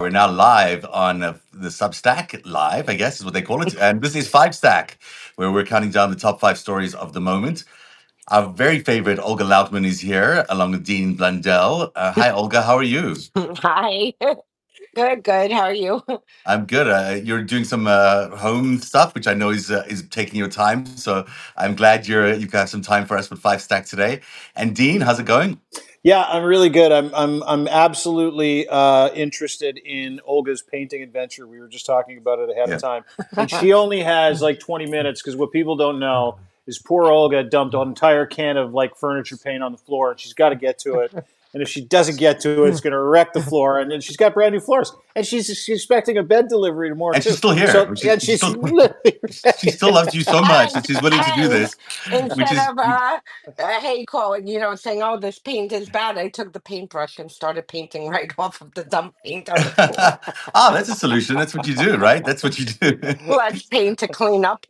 We're now live on the Substack Live, I guess is what they call it. And this is FiveStack, where we're counting down the top 5 stories of the moment. Our very favorite Olga Lautman is here, along with Dean Blundell. Hi, Olga. How are you? Hi. Good, good. How are you? I'm good. You're doing some home stuff, which I know is taking your time. So I'm glad you've got some time for us with FiveStack today. And Dean, how's it going? Yeah, I'm really good. I'm absolutely interested in Olga's painting adventure. We were just talking about it ahead of Yeah. time, and she only has like 20 minutes because what people don't know is poor Olga dumped an entire can of like furniture paint on the floor, and she's got to get to it. And if she doesn't get to it, it's going to wreck the floor. And then she's got brand new floors, and she's expecting a bed delivery tomorrow And she's too. still here. So and She's she's still literally she still loves you so much that and she's willing to do and this, which instead is of hey Cole, saying, "Oh, this paint is bad," I took the paintbrush and started painting right off of the dump paint on the floor. that's a solution. That's what you do, right? That's what you do. Less paint to clean up.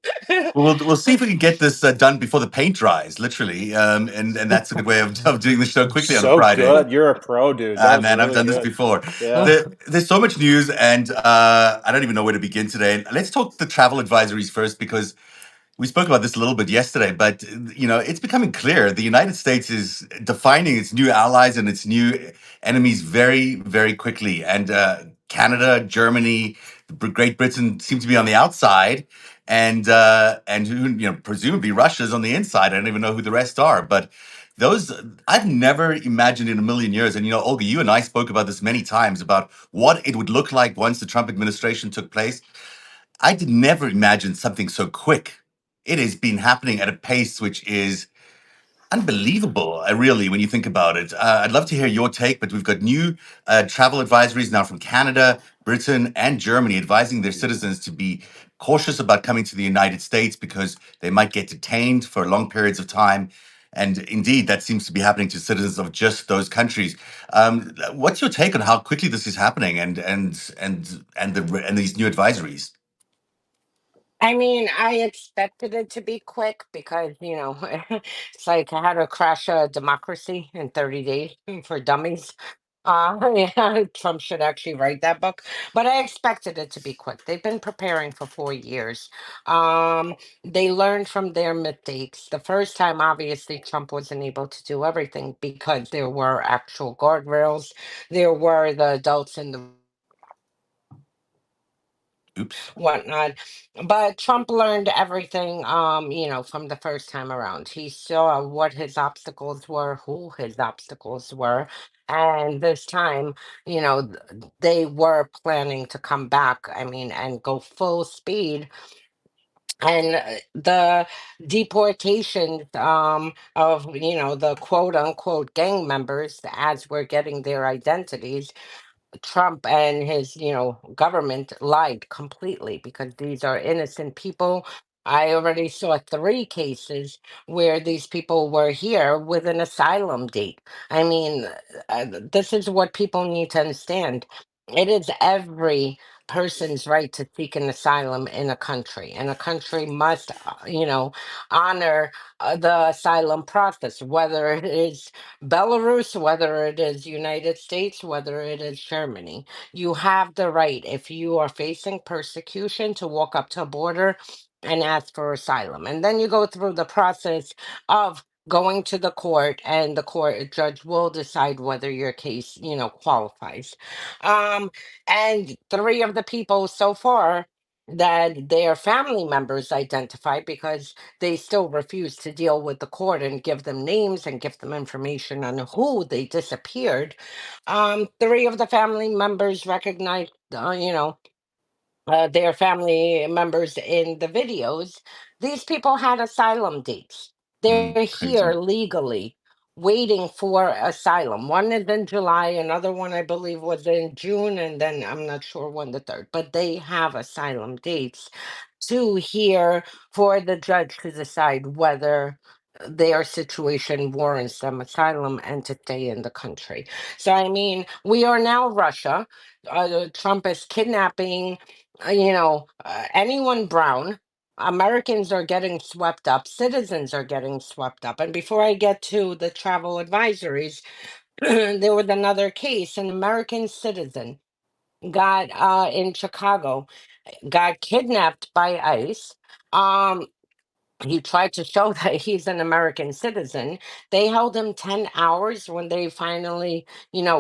We'll see if we can get this done before the paint dries, literally, and that's a good way of doing the show quickly on a so Friday. good. You're a pro, dude. That was Man, I've really done this good. before. Yeah. There's so much news, and I don't even know where to begin today. Let's talk the travel advisories first, because we spoke about this a little bit yesterday, but it's becoming clear the United States is defining its new allies and its new enemies very, very quickly. And Canada, Germany, Great Britain seem to be on the outside, and who presumably Russia's on the inside. I don't even know who the rest are, but those I've never imagined in a million years. And Olga, you and I spoke about this many times about what it would look like once the Trump administration took place. I did never imagine something so quick. It has been happening at a pace which is unbelievable, really, when you think about it. I'd love to hear your take, but we've got new travel advisories now from Canada, Britain, and Germany advising their citizens to be cautious about coming to the United States because they might get detained for long periods of time. And indeed, that seems to be happening to citizens of just those countries. What's your take on how quickly this is happening, and these new advisories? I mean, I expected it to be quick because, it's like how to crash a democracy in 30 days for dummies. Yeah, Trump should actually write that book. But I expected it to be quick. They've been preparing for 4 years. Um, they learned from their mistakes. The first time, obviously, Trump wasn't able to do everything because there were actual guardrails. There were the adults in the Oops. whatnot. But Trump learned everything, from the first time around. He saw what his obstacles were, who his obstacles were. And this time, they were planning to come back, I mean, and go full speed. And the deportation of, the quote unquote gang members, as we're getting their identities, Trump and his, government lied completely because these are innocent people. I already saw 3 cases where these people were here with an asylum date. I mean, this is what people need to understand. It is every person's right to seek an asylum in a country, and a country must, honor the asylum process, whether it is Belarus, whether it is United States, whether it is Germany. You have the right, if you are facing persecution, to walk up to a border and ask for asylum. And then you go through the process of going to the court, and the court judge will decide whether your case, qualifies. Um, and 3 of the people so far that their family members identified, because they still refuse to deal with the court and give them names and give them information on who they disappeared. 3 of the family members recognized, their family members in the videos. These people had asylum dates. They're Crazy. here legally waiting for asylum. One is in July, another one I believe was in June, and then I'm not sure when the third, but they have asylum dates to hear for the judge to decide whether their situation warrants them asylum and to stay in the country. So, I mean, we are now Russia. Trump is kidnapping, anyone brown. Americans are getting swept up, citizens are getting swept up. And before I get to the travel advisories, there was another case, an American citizen got in Chicago, got kidnapped by ICE. Um, he tried to show that he's an American citizen. They held him 10 hours when they finally,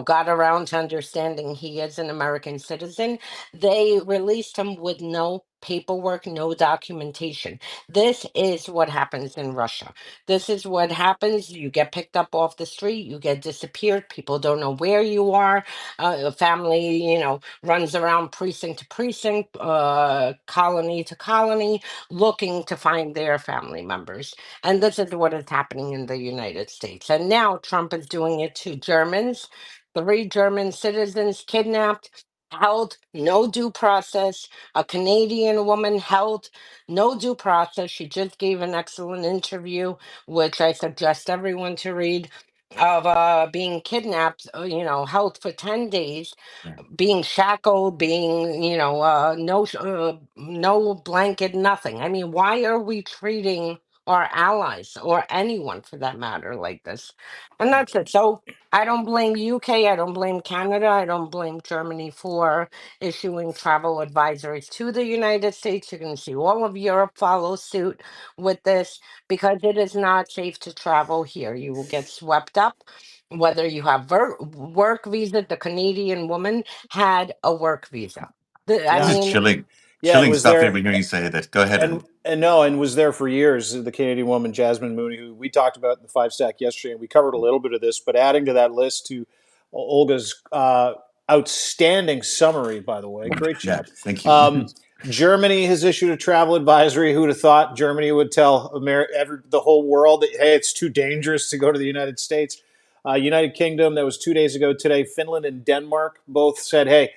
got around to understanding he is an American citizen. They released him with no paperwork, no documentation. This is what happens in Russia. This is what happens. You get picked up off the street, you get disappeared, people don't know where you are. A family, runs around precinct to precinct, colony to colony, looking to find their family members. And this is what is happening in the United States. And now Trump is doing it to Germans. Three German citizens kidnapped, held no due process. A Canadian woman held no due process. She just gave an excellent interview, which I suggest everyone to read, of being kidnapped, held for 10 days, Yeah. being shackled, being, no blanket, nothing. I mean, why are we treating our allies or anyone for that matter like this? And that's it. So I don't blame UK, I don't blame Canada, I don't blame Germany for issuing travel advisories to the United States. You can see all of Europe follow suit with this because it is not safe to travel here. You will get swept up. Whether you have work visa, the Canadian woman had a work visa. I This Yeah, is mean, chilling, yeah, and was stuff. there Even hearing you say that. Go ahead, and Ed. and no, and was there for years. The Canadian woman Jasmine Mooney, who we talked about in the five stack yesterday, and we covered a little bit of this. But adding to that list to Olga's outstanding summary, by the way, great Yeah, job. thank you. Um, Germany has issued a travel advisory. Who'd have thought Germany would tell the whole world that hey, it's too dangerous to go to the United States? United Kingdom, that was 2 days ago today. Finland and Denmark both said, hey,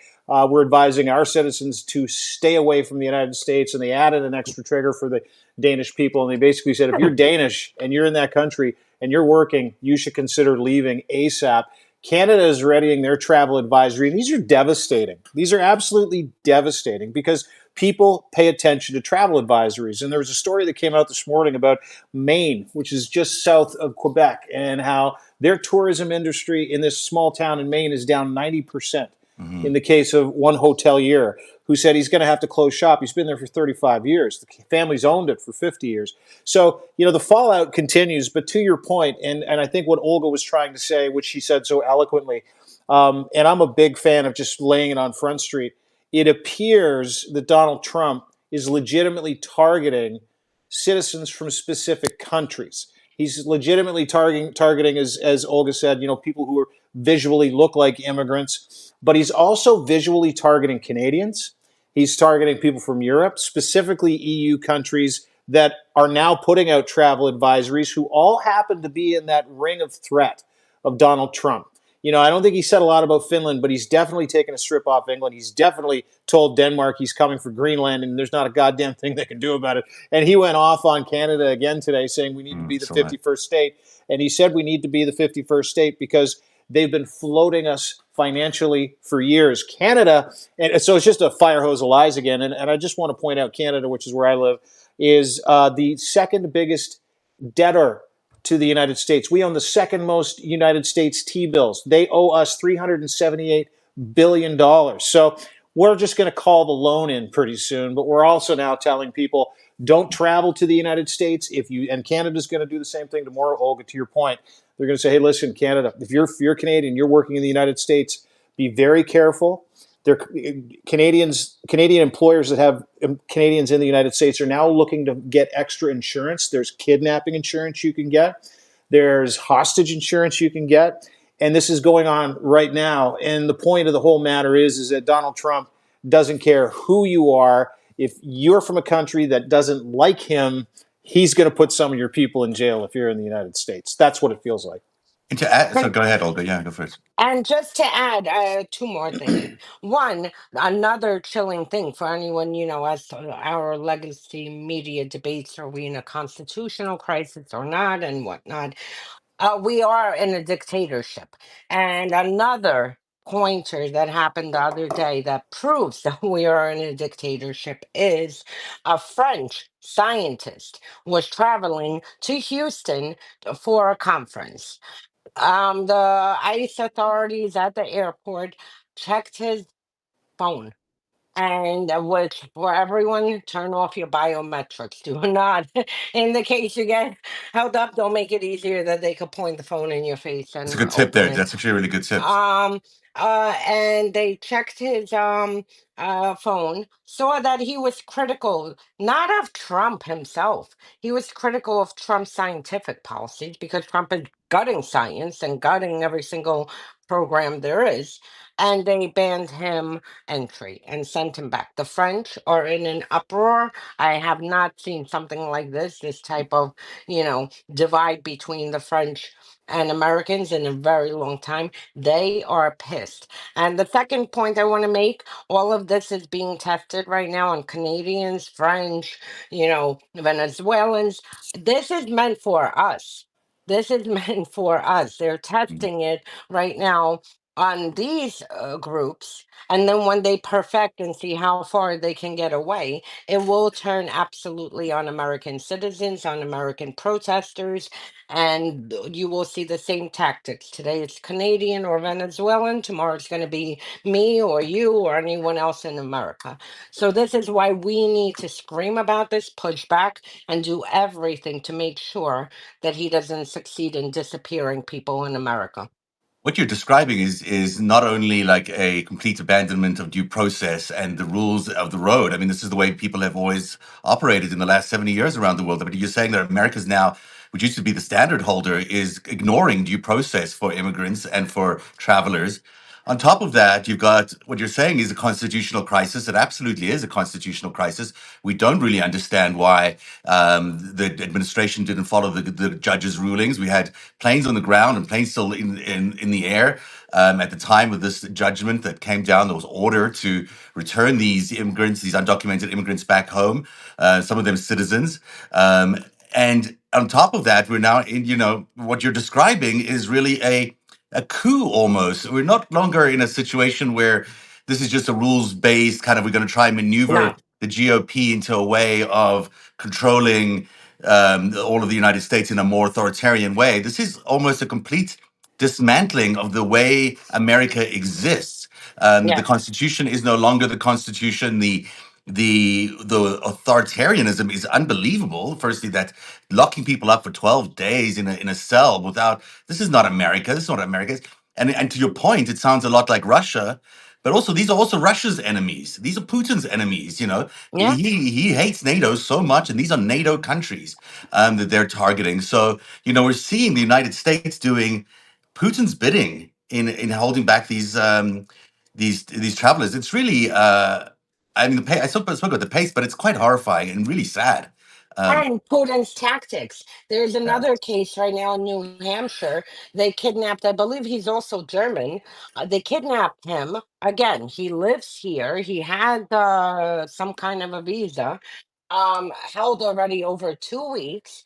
we're advising our citizens to stay away from the United States, and they added an extra trigger for the Danish people. And they basically said, if you're Danish and you're in that country and you're working, you should consider leaving ASAP. Canada is readying their travel advisory, and these are devastating. These are absolutely devastating because people pay attention to travel advisories. And there was a story that came out this morning about Maine, which is just south of Quebec, and how their tourism industry in this small town in Maine is down 90% Hmm. in the case of one hotelier who said he's going to have to close shop. He's been there for 35 years. The family's owned it for 50 years. So, the fallout continues. But to your point, and I think what Olga was trying to say, which she said so eloquently, and I'm a big fan of just laying it on Front Street, it appears that Donald Trump is legitimately targeting citizens from specific countries. He's legitimately targeting, as Olga said, people who are visually look like immigrants, but he's also visually targeting Canadians. He's targeting people from Europe, specifically EU countries that are now putting out travel advisories who all happen to be in that ring of threat of Donald Trump. I don't think he said a lot about Finland, but he's definitely taken a strip off England. He's definitely told Denmark he's coming for Greenland, and there's not a goddamn thing they can do about it. And he went off on Canada again today, saying we need to be the So that. 51st state. And he said we need to be the 51st state because they've been floating us financially for years. Canada, and so it's just a fire hose of lies again. And I just want to point out Canada, which is where I live, is the second biggest debtor to the United States. We own the second most United States T bills. They owe us $378 billion. So we're just going to call the loan in pretty soon. But we're also now telling people don't travel to the United States. And Canada's going to do the same thing tomorrow, Olga, to your point. They're going to say, hey, listen, Canada, if you're Canadian, you're working in the United States, be very careful. They're Canadian employers that have Canadians in the United States are now looking to get extra insurance. There's kidnapping insurance you can get. There's hostage insurance you can get. And this is going on right now. And the point of the whole matter is that Donald Trump doesn't care who you are. If you're from a country that doesn't like him, he's going to put some of your people in jail if you're in the United States. That's what it feels like. And to add, so and, go ahead, Olga. Yeah, go first. and just to add two more things. One, another chilling thing for anyone, as to our legacy media debates, are we in a constitutional crisis or not, and whatnot. We are in a dictatorship. And another pointer that happened the other day that proves that we are in a dictatorship is a French scientist was traveling to Houston for a conference. The ICE authorities at the airport checked his phone. And which for everyone, turn off your biometrics. Do not, in the case you get held up, don't make it easier that they could point the phone in your face That's a and good tip open there. it. That's actually a really good tip. um and they checked his phone, saw that he was critical not of Trump himself. He was critical of Trump's scientific policies because Trump is gutting science and gutting every single program there is. And they banned him entry and sent him back. The French are in an uproar. I have not seen something like this type of, divide between the French and Americans in a very long time. They are pissed. And the second point I want to make, all of this is being tested right now on Canadians, French, Venezuelans. This is meant for us. This is meant for us. They're Mm. testing it right now on these groups. And then when they perfect and see how far they can get away, it will turn absolutely on American citizens, on American protesters, and you will see the same tactics. Today it's Canadian or Venezuelan, tomorrow it's going to be me or you or anyone else in America. So this is why we need to scream about this, push back, and do everything to make sure that he doesn't succeed in disappearing people in America. What you're describing is not only like a complete abandonment of due process and the rules of the road. I mean, this is the way people have always operated in the last 70 years around the world. I mean, you're saying that America's now, which used to be the standard holder, is ignoring due process for immigrants and for travelers. On top of that, you've got what you're saying is a constitutional crisis. It absolutely is a constitutional crisis. We don't really understand why the administration didn't follow the judge's rulings. We had planes on the ground and planes still in the air at the time of this judgment that came down. There was order to return these immigrants, these undocumented immigrants, back home. Some of them citizens. And on top of that, we're now in, what you're describing is really a coup almost. We're not longer in a situation where this is just a rules based kind of, we're going to try and maneuver No. the GOP into a way of controlling all of the United States in a more authoritarian way. This is almost a complete dismantling of the way America exists. The Yes. Constitution is no longer the Constitution. The authoritarianism is unbelievable. Firstly, that locking people up for 12 days in a cell without, this is not America. This is not America. And to your point, it sounds a lot like Russia, but also these are also Russia's enemies. These are Putin's enemies. Yeah. He hates NATO so much, and these are NATO countries that they're targeting. So we're seeing the United States doing Putin's bidding in holding back these travelers. It's really I mean, I spoke about the pace, but it's quite horrifying and really sad. Um, And Putin's tactics. There's yeah. another case right now in New Hampshire. They kidnapped, I believe he's also German. They kidnapped him. Again, he lives here. He had some kind of a visa, held already over 2 weeks,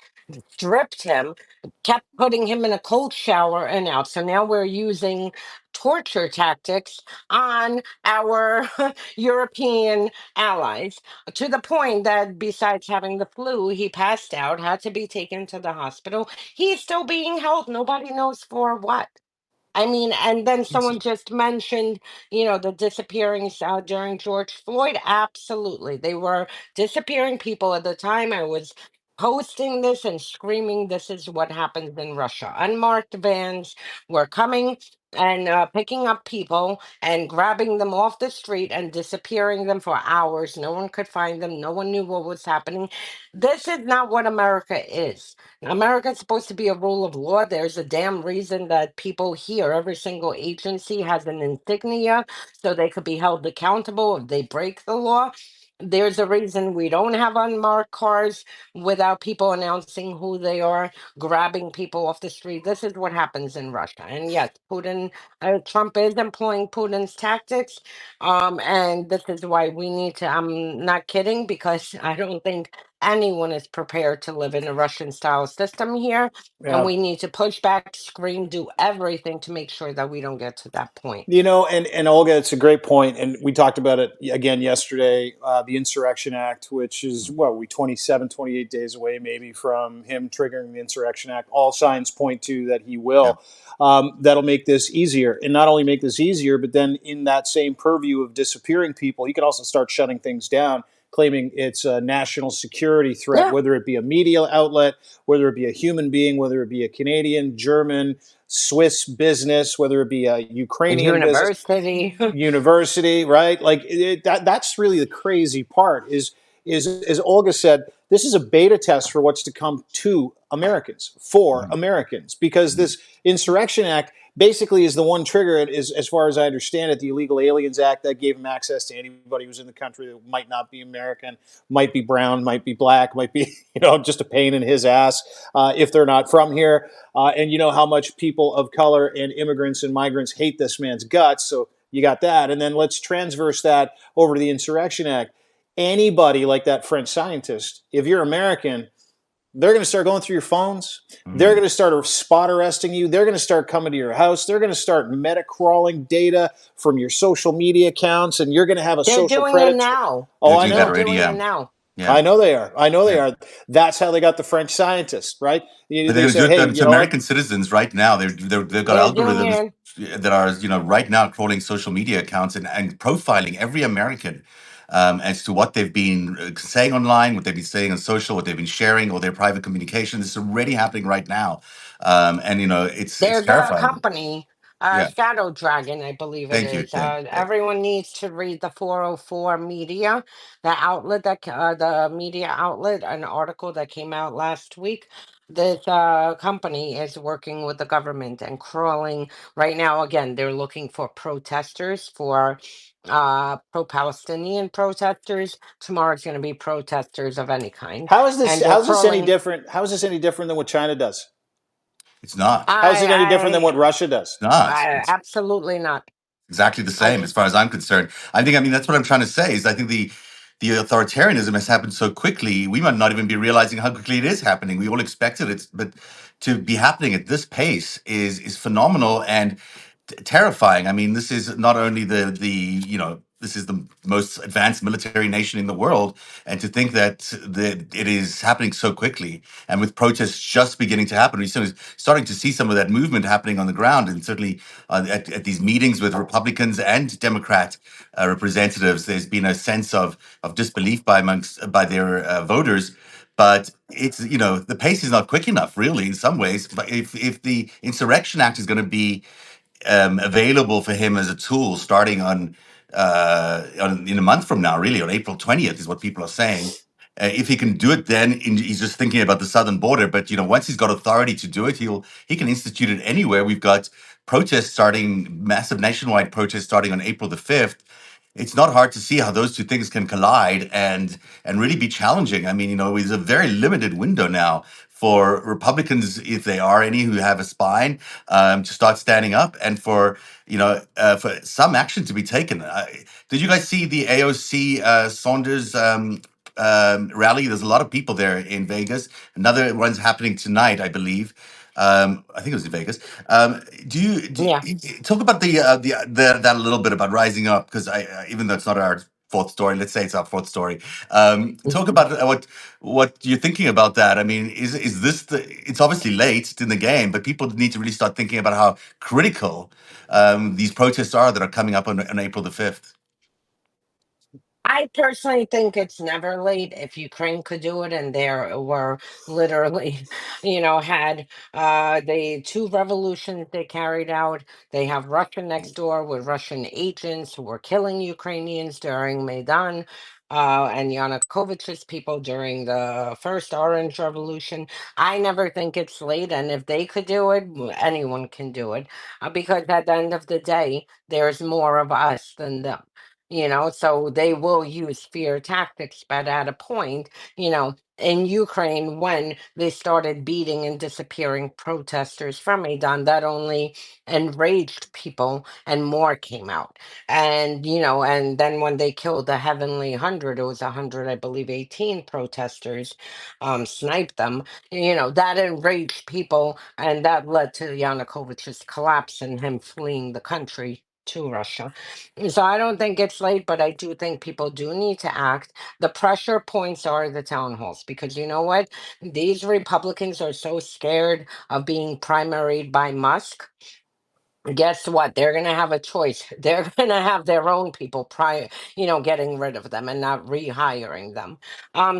stripped him, kept putting him in a cold shower and out. So now we're using torture tactics on our European allies, to the point that besides having the flu, he passed out, had to be taken to the hospital. He's still being held. Nobody knows for what. I mean, and then someone just mentioned, the disappearings during George Floyd. Absolutely. They were disappearing people at the time. I was posting this and screaming, this is what happens in Russia. Unmarked vans were coming and picking up people and grabbing them off the street and disappearing them for hours. No one could find them. No one knew what was happening. This is not what America is. America's supposed to be a rule of law. There's a damn reason that people here, every single agency has an insignia so they could be held accountable if they break the law. There's a reason we don't have unmarked cars without people announcing who they are, grabbing people off the street. This is what happens in Russia. And yes, Trump is employing Putin's tactics. And this is why we need to, I'm not kidding, because I don't think anyone is prepared to live in a Russian style system here. And Yeah. we need to push back, scream, do everything to make sure that we don't get to that point. And Olga, it's a great point, and we talked about it again yesterday. The Insurrection Act, which is what we 27, 28 days away, maybe from him triggering the Insurrection Act. All signs point to that he Yeah. will. That'll make this easier, and not only make this easier, but then in that same purview of disappearing people, he can also start shutting things down, claiming it's a national security threat, Yeah. whether it be a media outlet, whether it be a human being, whether it be a Canadian, German, Swiss business, whether it be a Ukrainian business, University. university, right? Like that's really the crazy part is as Olga said, this is a beta test for what's to come to Americans, for Mhm. Americans, because Mhm. this Insurrection Act basically is the one trigger. It is, as far as I understand it, the Illegal Aliens Act that gave him access to anybody who's in the country that might not be American, might be brown, might be black, might be just a pain in his ass if they're not from here. And you know how much people of color and immigrants and migrants hate this man's guts. So you got that. And then let's transverse that over to the Insurrection Act. Anybody like that French scientist, if you're American, they're going to start going through your phones. They're Mhm. going to start spot arresting you. They're going to start coming to your house. They're going to start meta crawling data from your social media accounts, and you're going to have a They're social doing it credit. now. Oh, They're I doing that They're know. already. doing it Yeah. now. Yeah. I know they are. I know they Yeah. are. That's how they got the French scientists, right? But they're They going to do said, it hey, you to know what? American citizens right now. They've got They're doing algorithms it. that are right now crawling social media accounts and profiling every American as to what they've been saying online, what they've been saying on social, what they've been sharing, or their private communication. This is already happening right now, and it's There's a terrifying. company, Yeah. Shadow Dragon, I believe it Thank you. is. Yeah. Yeah. Everyone needs to read the 404 Media, the outlet the media outlet, an article that came out last week. This company is working with the government and crawling right now. Again, they're looking for protesters, for pro-Palestinian protesters. Tomorrow's going to be protesters of any kind, How is this? and they're How is this any crawling. different? How is this any different than what China does? It's not. How is it any different than I, what Russia does? It's not. I It's absolutely not. exactly the I same as far as I'm concerned. I mean, that's what I'm trying to say is I think the authoritarianism has happened so quickly, we might not even be realizing how quickly it is happening. We all expected it, but to be happening at this pace is phenomenal and terrifying. I mean, this is not only this is the most advanced military nation in the world, and to think that it is happening so quickly, and with protests just beginning to happen, we're starting to see some of that movement happening on the ground, and certainly at these meetings with Republicans and Democrat representatives, there's been a sense of disbelief by their voters. But it's the pace is not quick enough, really, in some ways. But if the Insurrection Act is going to be available for him as a tool starting in a month from now, really on April 20th is what people are saying. If he can do it, then he's just thinking about the southern border. But once he's got authority to do it, he can institute it anywhere. We've got protests starting, massive nationwide protests starting on April the 5th. It's not hard to see how those two things can collide and really be challenging. I mean, it's a very limited window now for Republicans, if they are any who have a spine, to start standing up, and for some action to be taken. Did you guys see the AOC Saunders rally? There's a lot of people there in Vegas. Another one's happening tonight, I believe. I think it was in Vegas. Yeah. Talk about that a little bit about rising up, because even though it's not our fourth story, let's say it's our fourth story. Talk about what you're thinking about that. I mean, is this it's obviously late in the game, but people need to really start thinking about how critical these protests are that are coming up on April the 5th. I personally think it's never late if Ukraine could do it, and there were literally, had the two revolutions they carried out. They have Russia next door with Russian agents who were killing Ukrainians during Maidan. And Yanukovych's people during the first Orange Revolution. I never think it's late, and if they could do it, anyone can do it. Because at the end of the day, there's more of us than them. So they will use fear tactics. But at a point, in Ukraine, when they started beating and disappearing protesters from Maidan, that only enraged people and more came out. And then when they killed the Heavenly 100, it was 100, I believe, 18 protesters, sniped them, that enraged people, and that led to Yanukovych's collapse and him fleeing the country to Russia. So I don't think it's late, but I do think people do need to act. The pressure points are the town halls, because you know what? These Republicans are so scared of being primaried by Musk. Guess what? They're going to have a choice. They're going to have their own people getting rid of them and not rehiring them.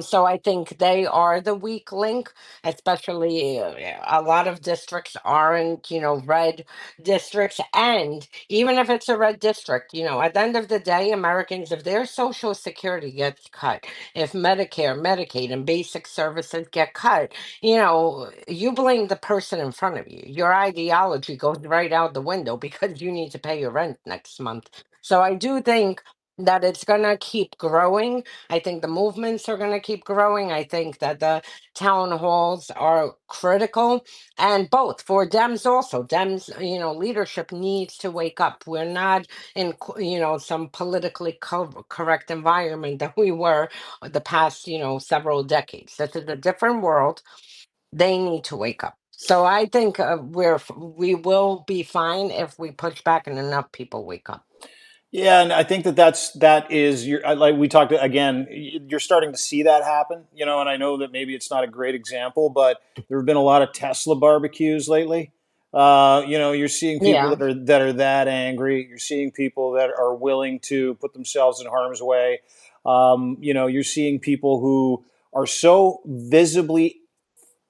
So I think they are the weak link, especially a lot of districts aren't, red districts. And even if it's a red district, at the end of the day, Americans, if their Social Security gets cut, if Medicare, Medicaid, and basic services get cut, you blame the person in front of you. Your ideology goes right out the window because you need to pay your rent next month. So I do think that it's going to keep growing. I think the movements are going to keep growing. I think that the town halls are critical, and both for Dems also. Dems, leadership needs to wake up. We're not in, some politically correct environment that we were the past, several decades. This is a different world. They need to wake up. So I think we will be fine if we push back and enough people wake up. Yeah, and I think that is like we talked again. You're starting to see that happen, and I know that maybe it's not a great example, but there have been a lot of Tesla barbecues lately. You're seeing people Yeah. that angry. You're seeing people that are willing to put themselves in harm's way. You're seeing people who are so visibly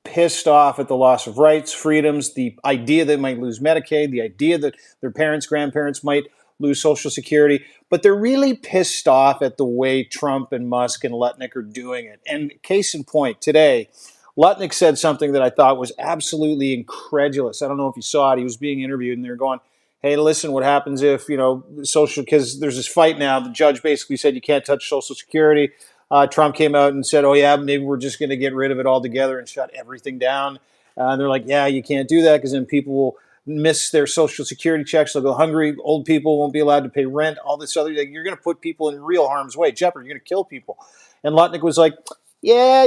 pissed off at the loss of rights, freedoms, the idea they might lose Medicaid, the idea that their parents, grandparents might lose Social Security, but they're really pissed off at the way Trump and Musk and Lutnick are doing it. And case in point, today, Lutnick said something that I thought was absolutely incredulous. I don't know if you saw it. He was being interviewed, and they're going, "Hey, listen, what happens if social? Because there's this fight now. The judge basically said you can't touch Social Security. Trump came out and said, "Oh yeah, maybe we're just going to get rid of it altogether and shut everything down." And they're like, "Yeah, you can't do that because then people will miss their Social Security checks. They'll go hungry. Old people won't be allowed to pay rent. All this other, like, you're going to put people in real harm's way. Jeopardy. You're going to kill people." And Lutnick was like, "Yeah,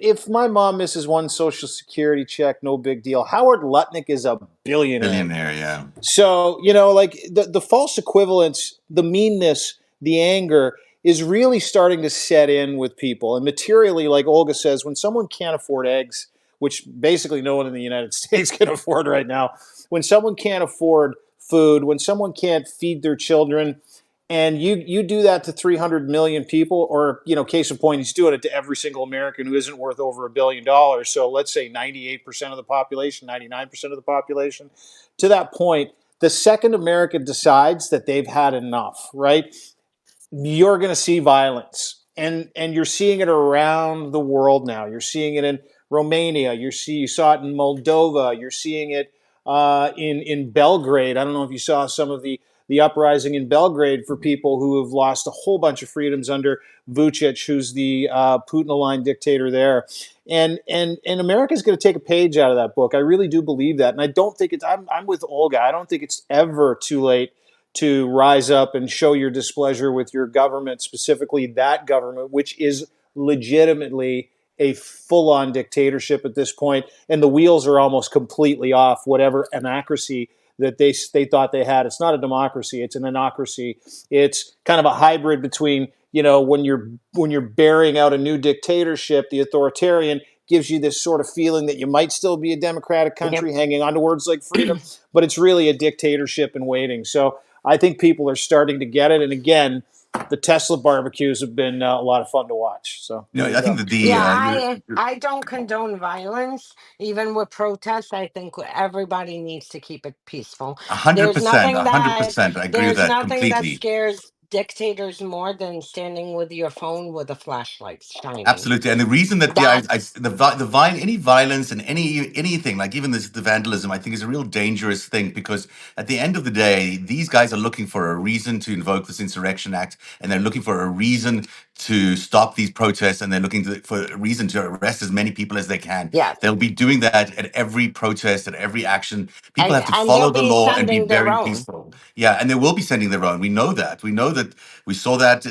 if my mom misses one Social Security check, no big deal. Howard Lutnick is a billionaire." Billionaire, yeah. So, like the false equivalence, the meanness, the anger is really starting to set in with people. And materially, like Olga says, when someone can't afford eggs, which basically no one in the United States can afford right now, when someone can't afford food, when someone can't feed their children, and you do that to 300 million people, or case in point, he's doing it to every single American who isn't worth over $1 billion. So let's say 98% of the population, 99% of the population. To that point, the second America decides that they've had enough, right? You're going to see violence, and you're seeing it around the world now. You're seeing it in Romania. You saw it in Moldova. You're seeing it in Belgrade. I don't know if you saw some of the uprising in Belgrade for people who have lost a whole bunch of freedoms under Vucic, who's the Putin-aligned dictator there. And America's going to take a page out of that book. I really do believe that, and I don't think it's. I'm with Olga. I don't think it's ever too late to rise up and show your displeasure with your government, specifically that government, which is legitimately a full-on dictatorship at this point, and the wheels are almost completely off whatever anacracy that they thought they had. It's not a democracy; it's an anocracy. It's kind of a hybrid between when you're bearing out a new dictatorship, the authoritarian gives you this sort of feeling that you might still be a democratic Yep. country hanging on to words like freedom, but it's really a dictatorship in waiting. So I think people are starting to get it. And again, the Tesla barbecues have been a lot of fun to watch. So there you I think go. that Yeah, you're I don't condone violence, even with protests. I think everybody needs to keep it peaceful. a hundred There's percent, nothing a hundred that percent. I agree with there's that nothing that completely. scares dictators more than standing with your phone with a flashlight shining. Absolutely, and the reason that That's any violence and anything like even the vandalism, I think is a real dangerous thing because at the end of the day, these guys are looking for a reason to invoke this insurrection act, and they're looking for a reason to stop these protests, and they're looking for a reason to arrest as many people as they can. yes. They'll be doing that at every protest, at every action. People have to And follow they'll the be law and be sending their very own. peaceful. Yeah, and they will be sending their own. We know that. We know that. We saw that.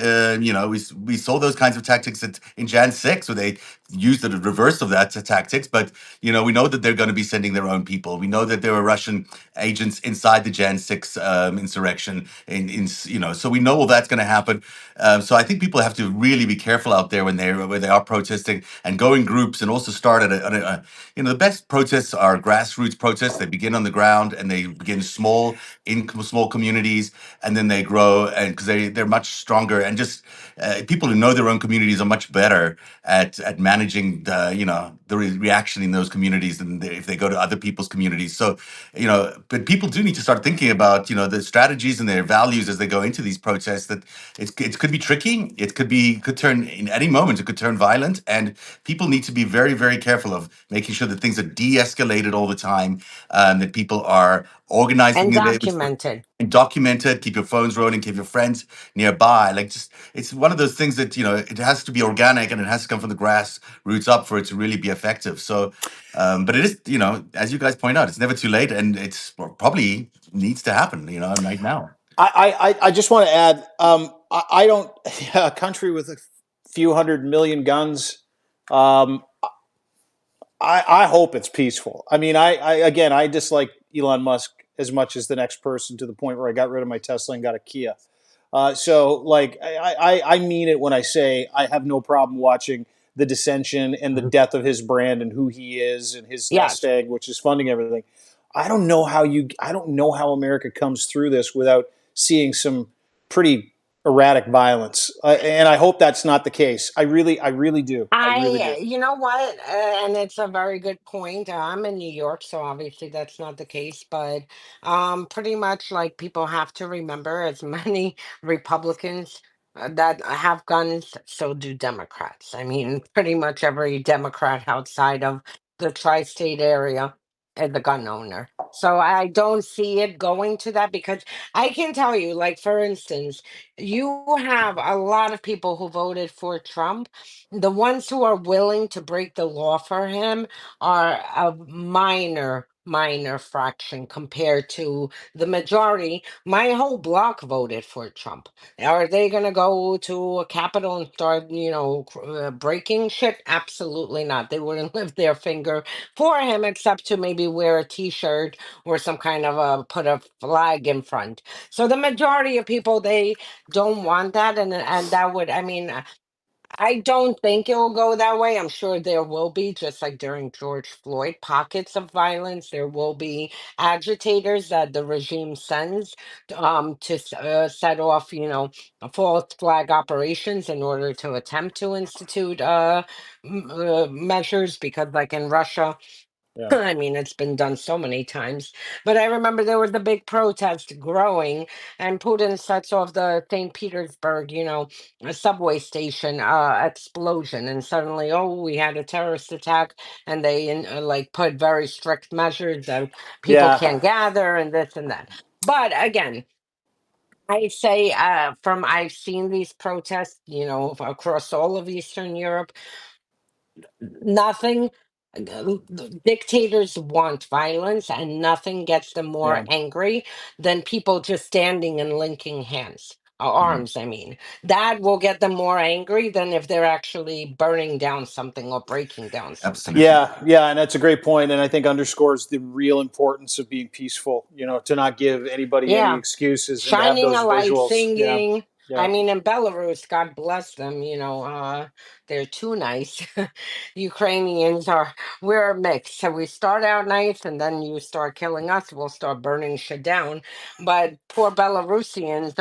We saw those kinds of tactics in Jan 6, where they used the reverse of that tactics. But we know that they're going to be sending their own people. We know that there were Russian agents inside the Jan 6 insurrection. So we know all that's going to happen. So I think people have to really be careful out there when they are protesting and go in groups and also start the best protests are grassroots protests. They begin on the ground and they begin small in small communities, and then they grow, and because they're much stronger, and just people who know their own communities are much better at managing the reaction in those communities than if they go to other people's communities. So but people do need to start thinking about the strategies and their values as they go into these protests. That it could be tricky. Could turn in any moment. It could turn violent, and people need to be very, very careful of making sure that things are de-escalated all the time, that people are organizing And it documented. and document it. Keep your phones rolling. Keep your friends nearby. Like, just it's one of those things that it has to be organic and it has to come from the grassroots up for it to really be effective. So, but it is as you guys point out, it's never too late, and it's probably needs to happen right now. I just want to add, I don't, a country with a few 100 million guns, um, I hope it's peaceful. I mean, again, I dislike Elon Musk as much as the next person, to the point where I got rid of my Tesla and got a Kia. So, like, I mean it when I say I have no problem watching the dissension and the Mhm. death of his brand and who he is and his nest Yes. egg, which is funding everything. I don't know how America comes through this without seeing some pretty erratic violence, and I hope that's not the case. I really do. I really do. You know what? And it's a very good point. I'm in New York, so obviously that's not the case. But pretty much like people have to remember, as many Republicans that have guns, so do Democrats. I mean, pretty much every Democrat outside of the tri-state area is a gun owner. So I don't see it going to that, because I can tell you, like, for instance, you have a lot of people who voted for Trump. The ones who are willing to break the law for him are a minor fraction compared to the majority. My whole block voted for Trump. Are they going to go to a Capitol and start, breaking shit? Absolutely not. They wouldn't lift their finger for him, except to maybe wear a T-shirt or some kind of put a flag in front. So the majority of people, they don't want that, and that would, I mean, I don't think it will go that way. I'm sure there will be, just like during George Floyd, pockets of violence. There will be agitators that the regime sends to set off, false flag operations in order to attempt to institute measures. Because, like in Russia, Yeah. I mean, it's been done so many times. But I remember there was a big protest growing, and Putin sets off the St. Petersburg, a subway station explosion. And suddenly, oh, we had a terrorist attack, and they like put very strict measures that people Yeah. can't gather and this and that. But again, I say from I've seen these protests, across all of Eastern Europe. Nothing. Dictators want violence, and nothing gets them more Yeah. angry than people just standing and linking hands, Mhm. arms. I mean, that will get them more angry than if they're actually burning down something or breaking down something. Absolutely. Yeah, yeah, and that's a great point, and I think underscores the real importance of being peaceful. To not give anybody any Yeah. excuses and to have Shining a those light, visuals. Yeah, singing. I yeah, mean, in Belarus, God bless them, they're too nice. Ukrainians are, we're a mix. So we start out nice, and then you start killing us, we'll start burning shit down. But poor Belarusians,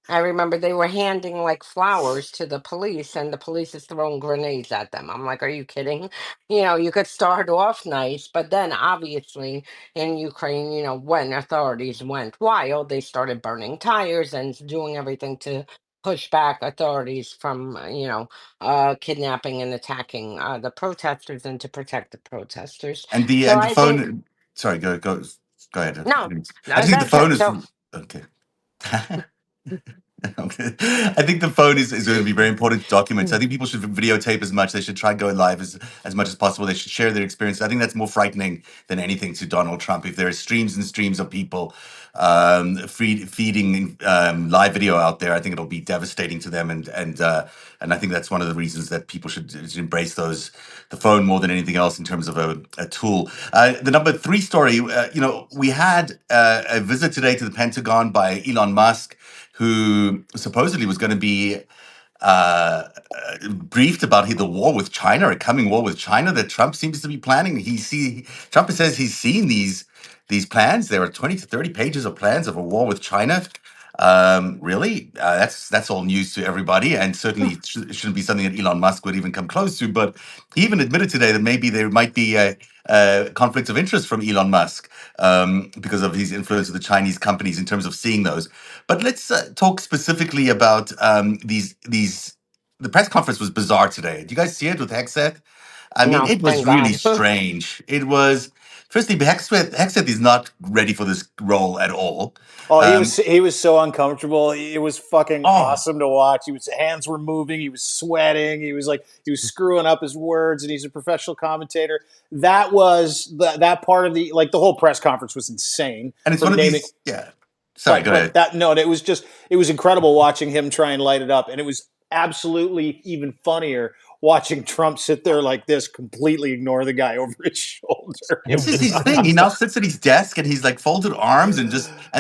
I remember they were handing like flowers to the police, and the police is throwing grenades at them. I'm like, are you kidding? You could start off nice, but then obviously in Ukraine, when authorities went wild, they started burning tires and doing everything to push back authorities from, kidnapping and attacking the protesters and to protect the protesters. And the So and the I think, phone. Sorry, go ahead. no, I no, think the that's phone it. is So, okay. Okay. I think the phone is going to be very important to document. So I think people should videotape as much. They should try and go live as much as possible. They should share their experience. I think that's more frightening than anything to Donald Trump. If there are streams and streams of people feeding live video out there, I think it'll be devastating to them. And I think that's one of the reasons that people should embrace the phone more than anything else in terms of a tool. The number three story, we had a visit today to the Pentagon by Elon Musk, who supposedly was going to be briefed about the war with China, a coming war with China that Trump seems to be planning. Trump says he's seen these plans. There are 20 to 30 pages of plans of a war with China. Really, that's all news to everybody, and certainly it shouldn't be something that Elon Musk would even come close to. But he even admitted today that maybe there might be a conflict of interest from Elon Musk because of his influence with the Chinese companies in terms of seeing those. But let's talk specifically about these. The press conference was bizarre today. Did you guys see it with Hexeth? I mean, no, it was thank really God. strange. It was firstly, Hexeth is not ready for this role at all. Oh, Um, he was so uncomfortable. It was fucking oh, awesome to watch. His hands were moving. He was sweating. He was screwing up his words, and he's a professional commentator. That part of the whole press conference was insane. and it's one From of naming, these. Yeah. Sorry, go but ahead. that no, it was incredible watching him try and light it up, and it was absolutely even funnier watching Trump sit there like this, completely ignore the guy over his shoulder. It This is was his thing. He now sits at his desk and he's like folded arms and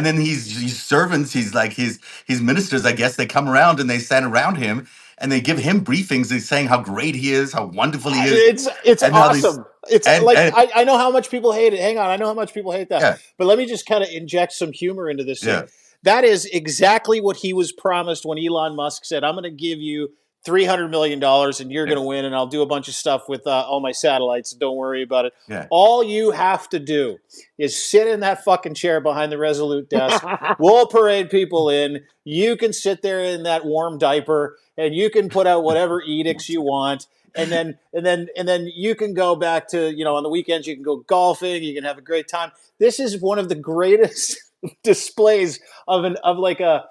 then his servants, he's like his ministers, I guess, they come around and they stand around him and they give him briefings. They're saying how great he is, how wonderful he is, It's and how these awesome. It's like and I know how much people hate it. Hang on, I know how much people hate that. yeah, But let me just kind of inject some humor into this thing. yeah, That is exactly what he was promised when Elon Musk said, "I'm going to give you $300 million and you're yeah, going to win, and I'll do a bunch of stuff with all my satellites. Don't worry about it. yeah. All you have to do is sit in that fucking chair behind the Resolute desk. We'll parade people in. You can sit there in that warm diaper, and you can put out whatever edicts you want." And then you can go back to, on the weekends you can go golfing, you can have a great time. This is one of the greatest displays of like a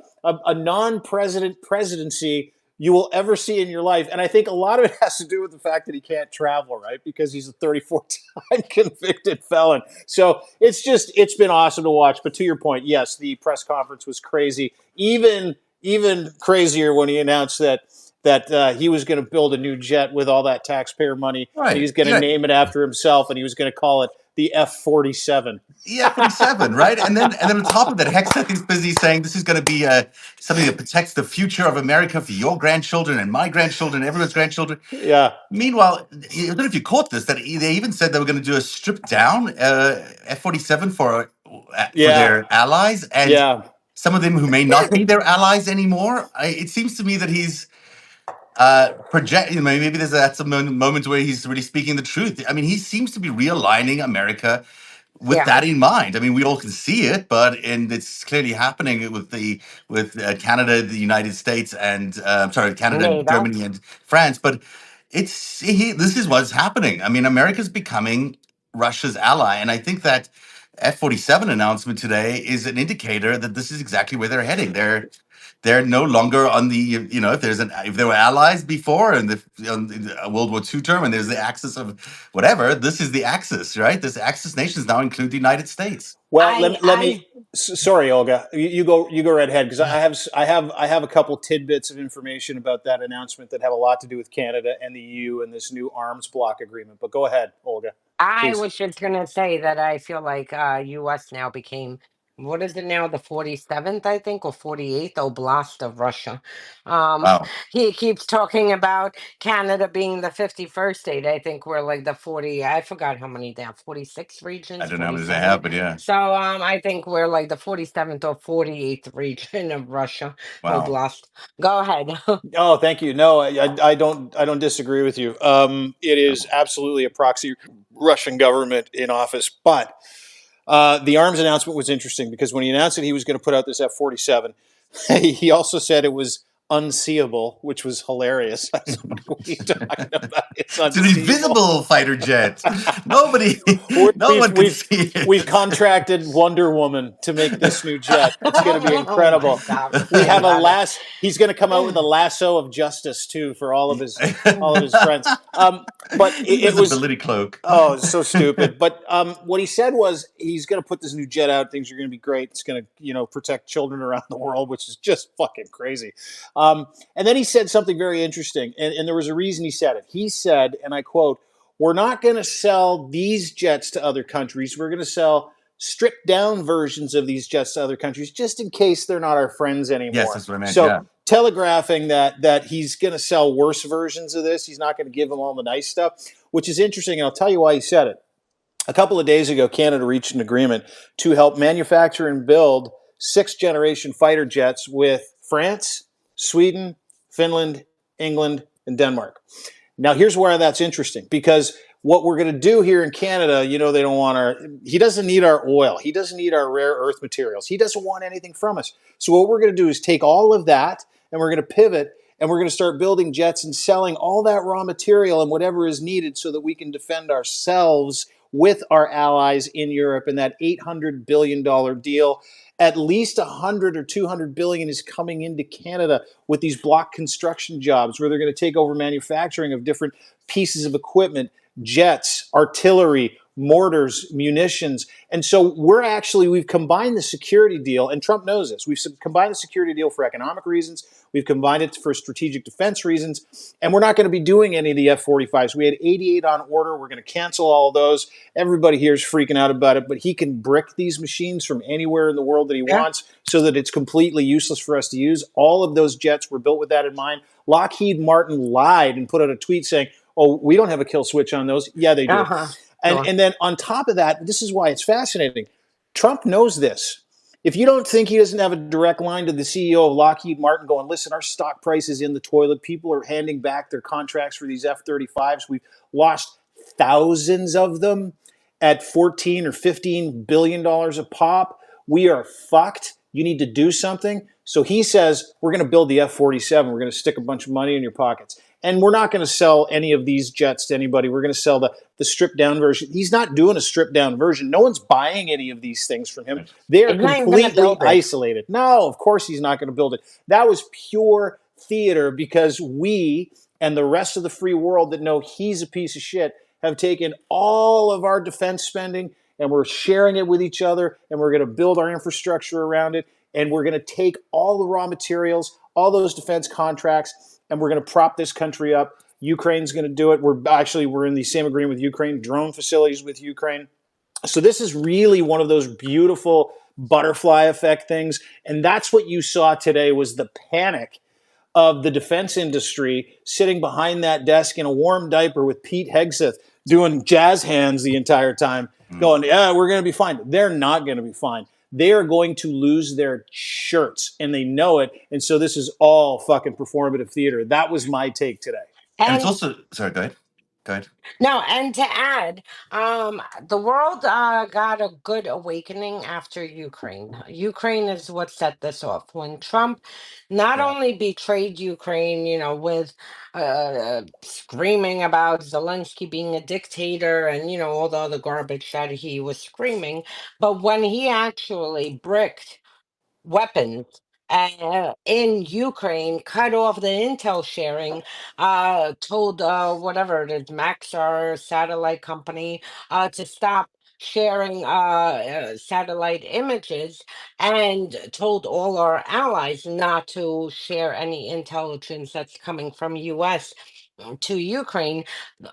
non-president presidency you will ever see in your life. And I think a lot of it has to do with the fact that he can't travel, right? Because he's a 34-time convicted felon. So it's been awesome to watch. But to your point, yes, the press conference was crazy. Even crazier when he announced that he was going to build a new jet with all that taxpayer money, and he Right. was going to Yeah. name it after himself, and he was going to call it the F-47. Yeah, 47, right? And then on top of that, Hexeth is busy saying this is going to be something that protects the future of America for your grandchildren and my grandchildren, everyone's grandchildren. Yeah, Meanwhile, I don't know if you caught this, that they even said they were going to do a stripped down F-47 for yeah, their allies, and yeah. some of them who may not be their allies anymore. It seems to me that he's project. Maybe that's a moment where he's really speaking the truth. I mean, he seems to be realigning America with Yeah, that in mind. I mean, we all can see it, and it's clearly happening with Canada, the United States, and sorry, Canada, and NATO. Germany, and France. But this is what's happening. I mean, America's becoming Russia's ally, and I think that F-47 announcement today is an indicator that this is exactly where they're heading. They're no longer on the if there were allies before and on the World War II term and there's the axis of whatever, this is the axis, right? This axis nations now include the United States. Well, I let I me. Sorry, Olga. You go right ahead, because I have a couple tidbits of information about that announcement that have a lot to do with Canada and the EU and this new arms block agreement. But go ahead, Olga, I please. was just gonna say that I feel like U.S. now became what is it now, the 47th, I think, or 48th oblast of Russia. Um, Wow. he keeps talking about Canada being the 51st state. I think we're like the 40, I forgot how many they have, 46 I regions, don't know how many they 47. have, but yeah. So I think we're like the 47th or 48th region of Russia Wow. oblast. Go ahead. Oh, thank you. No, I don't disagree with you. It is absolutely a proxy Russian government in office. But the arms announcement was interesting because when he announced that he was going to put out this F-47, he also said it was unseeable, which was hilarious. I was like, "What are you talking about? It's It's an unseeable." invisible fighter jet. Nobody, no We've one can we've see we've it. contracted Wonder Woman to make this new jet. It's going to be Oh my incredible. God. We I have a love it. lasso. He's going to come out with a lasso of justice too for all of his friends. But it was Invisibility cloak. oh so stupid. But what he said was he's going to put this new jet out. Things are going to be great. It's going to protect children around the world, which is just fucking crazy. And then he said something very interesting, and there was a reason he said it. He said, and I quote, "We're not going to sell these jets to other countries. We're going to sell stripped down versions of these jets to other countries just in case they're not our friends Yes, anymore." that's what I meant. So Yeah. telegraphing that he's going to sell worse versions of this. He's not going to give them all the nice stuff, which is interesting. And I'll tell you why he said it. A couple of days ago, Canada reached an agreement to help manufacture and build sixth generation fighter jets with France, Sweden, Finland, England, and Denmark. Now, here's where that's interesting because what we're going to do here in Canada, they don't want he doesn't need our oil. He doesn't need our rare earth materials. He doesn't want anything from us. So, what we're going to do is take all of that and we're going to pivot and we're going to start building jets and selling all that raw material and whatever is needed so that we can defend ourselves with our allies in Europe in that $800 billion deal. At least 100 or 200 billion is coming into Canada with these block construction jobs where they're going to take over manufacturing of different pieces of equipment, jets, artillery, mortars, munitions. And so we've combined the security deal, and Trump knows this. We've combined the security deal for economic reasons. We've combined it for strategic defense reasons, and we're not going to be doing any of the F-45s. We had 88 on order. We're going to cancel all of those. Everybody here is freaking out about it, but he can brick these machines from anywhere in the world that he Yeah. wants so that it's completely useless for us to use. All of those jets were built with that in mind. Lockheed Martin lied and put out a tweet saying, "Oh, we don't have a kill switch on those." Yeah, they do. Uh-huh. And Sure. and then on top of that, this is why it's fascinating. Trump knows this. If you don't think he doesn't have a direct line to the CEO of Lockheed Martin going, "Listen, our stock price is in the toilet. People are handing back their contracts for these F-35s. We've lost thousands of them at 14 or 15 billion dollars a pop. We are fucked. You need to do something." So he says, "We're going to build the F-47. We're going to stick a bunch of money in your pockets. And we're not going to sell any of these jets to anybody. We're going to sell the stripped down version." He's not doing a stripped down version. No one's buying any of these things from him. They are He's not even going to completely build it. isolated. No, of course he's not going to build it. That was pure theater because we and the rest of the free world that know he's a piece of shit have taken all of our defense spending and we're sharing it with each other and we're going to build our infrastructure around it and we're going to take all the raw materials, all those defense contracts, and we're going to prop this country up. Ukraine's going to do it. We're in the same agreement with Ukraine, drone facilities with Ukraine. So this is really one of those beautiful butterfly effect things, and that's what you saw today was the panic of the defense industry sitting behind that desk in a warm diaper with Pete Hegseth doing jazz hands the entire time, Mm. going, "Yeah, we're going to be fine." They're not going to be fine. They are going to lose their shirts, and they know it. And so this is all fucking performative theater. That was my take today. And it's And also, sorry, go ahead. Go ahead. no, and to add, the world got a good awakening after Ukraine. Ukraine is what set this off. When Trump not Yeah. only betrayed Ukraine, with screaming about Zelensky being a dictator and, all the other garbage that he was screaming, but when he actually bricked weapons in Ukraine, cut off the intel sharing, told whatever it is, Maxar satellite company, to stop sharing satellite images, and told all our allies not to share any intelligence that's coming from US. to Ukraine,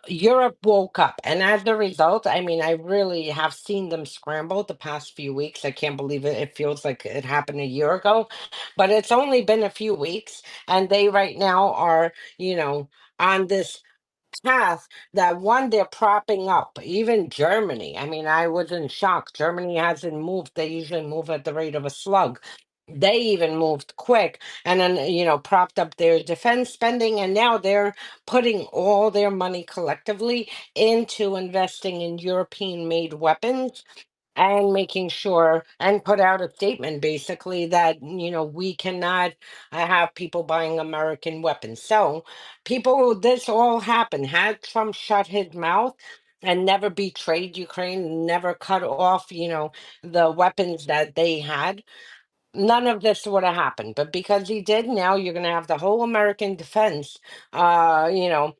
Europe woke up. And as a result, I mean, I really have seen them scramble the past few weeks. I can't believe it. It feels like it happened a year ago, but it's only been a few weeks. And they right now are, on this path that one they're propping up, even Germany. I mean, I was in shock. Germany hasn't moved. They usually move at the rate of a slug. They even moved quick and then, propped up their defense spending. And now they're putting all their money collectively into investing in European made weapons and making sure and put out a statement basically that we cannot have people buying American weapons. So people, this all happened had Trump shut his mouth and never betrayed Ukraine, never cut off the weapons that they had, none of this would have happened. But because he did, now you're going to have the whole American defense uh you know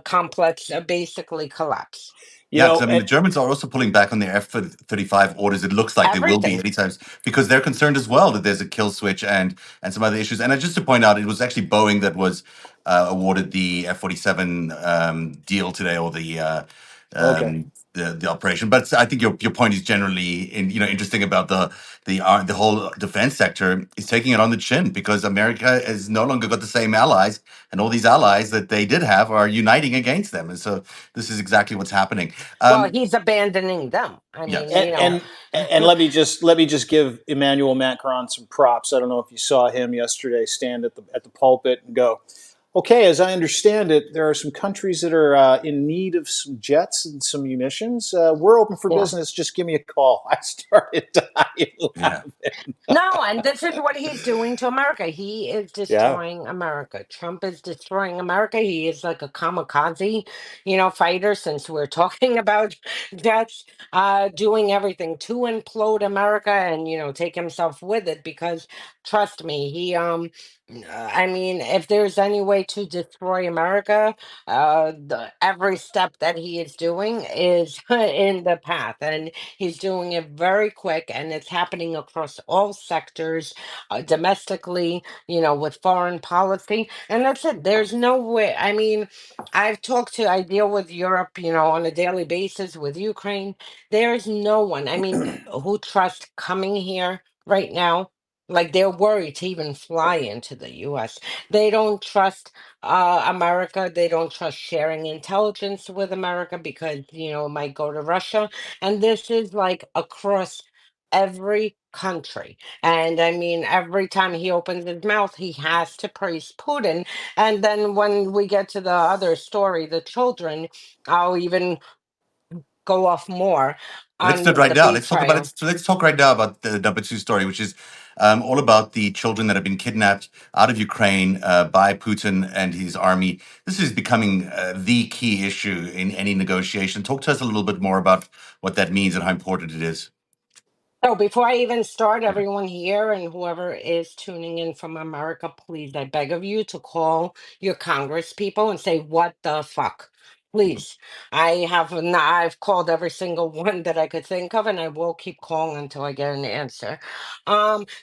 complex basically collapse. You Yeah, because know, I mean, the Germans are also pulling back on their F-35 orders. It looks like they will be Everything. anytime because they're concerned as well that there's a kill switch and some other issues. And just to point out, it was actually Boeing that was awarded the F-47 deal today, or okay. the operation. But I think your point is generally interesting about the whole defense sector is taking it on the chin because America has no longer got the same allies, and all these allies that they did have are uniting against them. And so this is exactly what's happening. Well, Um, he's abandoning them. I mean, yes. And let me just give Emmanuel Macron some props. I don't know if you saw him yesterday stand at the pulpit and go, okay, as I understand it, there are some countries that are in need of some jets and some munitions. We're open for yeah. business. Just give me a call. I started dying Yeah. laughing. No, and this is what he's doing to America. He is Yeah. destroying America. Trump is destroying America. He is like a kamikaze, fighter, since we're talking about jets, doing everything to implode America and, take himself with it because trust me, I mean, if there's any way to destroy America, every step that he is doing is in the path. And he's doing it very quick, and it's happening across all sectors, domestically, with foreign policy. And that's it. There's no way. I mean, I deal with Europe, on a daily basis with Ukraine. There's no one, I mean, who trusts coming here right now. Like they're worried to even fly into the US. They don't trust America. They don't trust sharing intelligence with America because, it might go to Russia. And this is like across every country. And I mean, every time he opens his mouth, he has to praise Putin. And then when we get to the other story, the children, I'll even go off more Let's do it on right the now. Let's talk about it. betrayal. So let's talk right now about the number two story, which is all about the children that have been kidnapped out of Ukraine by Putin and his army. This is becoming the key issue in any negotiation. Talk to us a little bit more about what that means and how important it is. So before I even start, everyone here and whoever is tuning in from America, please, I beg of you to call your Congress people and say, "What the fuck?" Please. I've called every single one that I could think of, and I will keep calling until I get an answer.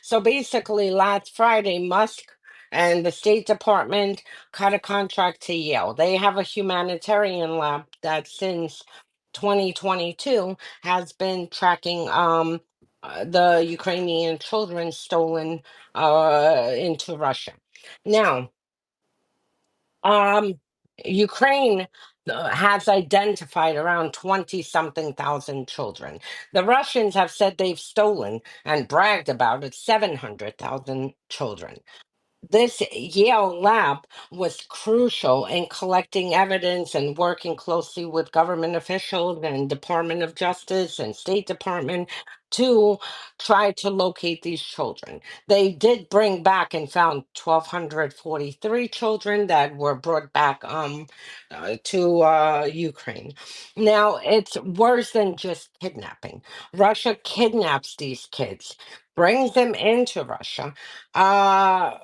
So basically last Friday, Musk and the State Department cut a contract to Yale. They have a humanitarian lab that since 2022 has been tracking the Ukrainian children stolen into Russia. Now, um, Ukraine has identified around 20 something thousand children. The Russians have said they've stolen and bragged about it 700,000 children. This Yale lab was crucial in collecting evidence and working closely with government officials and Department of Justice and State Department to try to locate these children. They did bring back and found 1,243 children that were brought back to Ukraine. Now, it's worse than just kidnapping. Russia kidnaps these kids, brings them into Russia. Uh,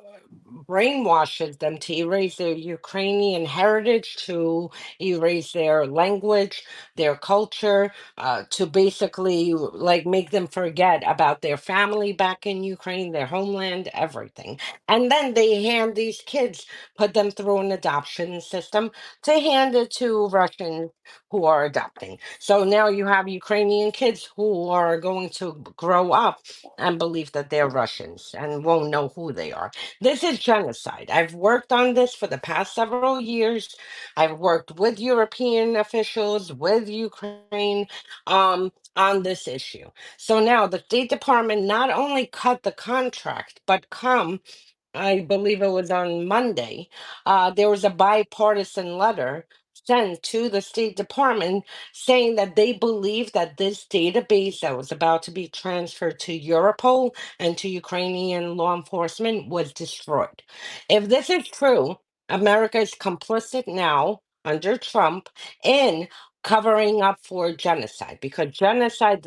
brainwashes them to erase their Ukrainian heritage, to erase their language, their culture, to basically like make them forget about their family back in Ukraine, their homeland, everything. And then they hand these kids, put them through an adoption system to hand it to Russians who are adopting. So now you have Ukrainian kids who are going to grow up and believe that they're Russians and won't know who they are. This is genocide. I've worked on this for the past several years. I've worked with European officials, with Ukraine, on this issue. So now the State Department not only cut the contract, but I believe it was on Monday, there was a bipartisan letter sent to the State Department saying that they believe that this database that was about to be transferred to Europol and to Ukrainian law enforcement was destroyed. If this is true, America is complicit now under Trump in covering up for genocide, because genocide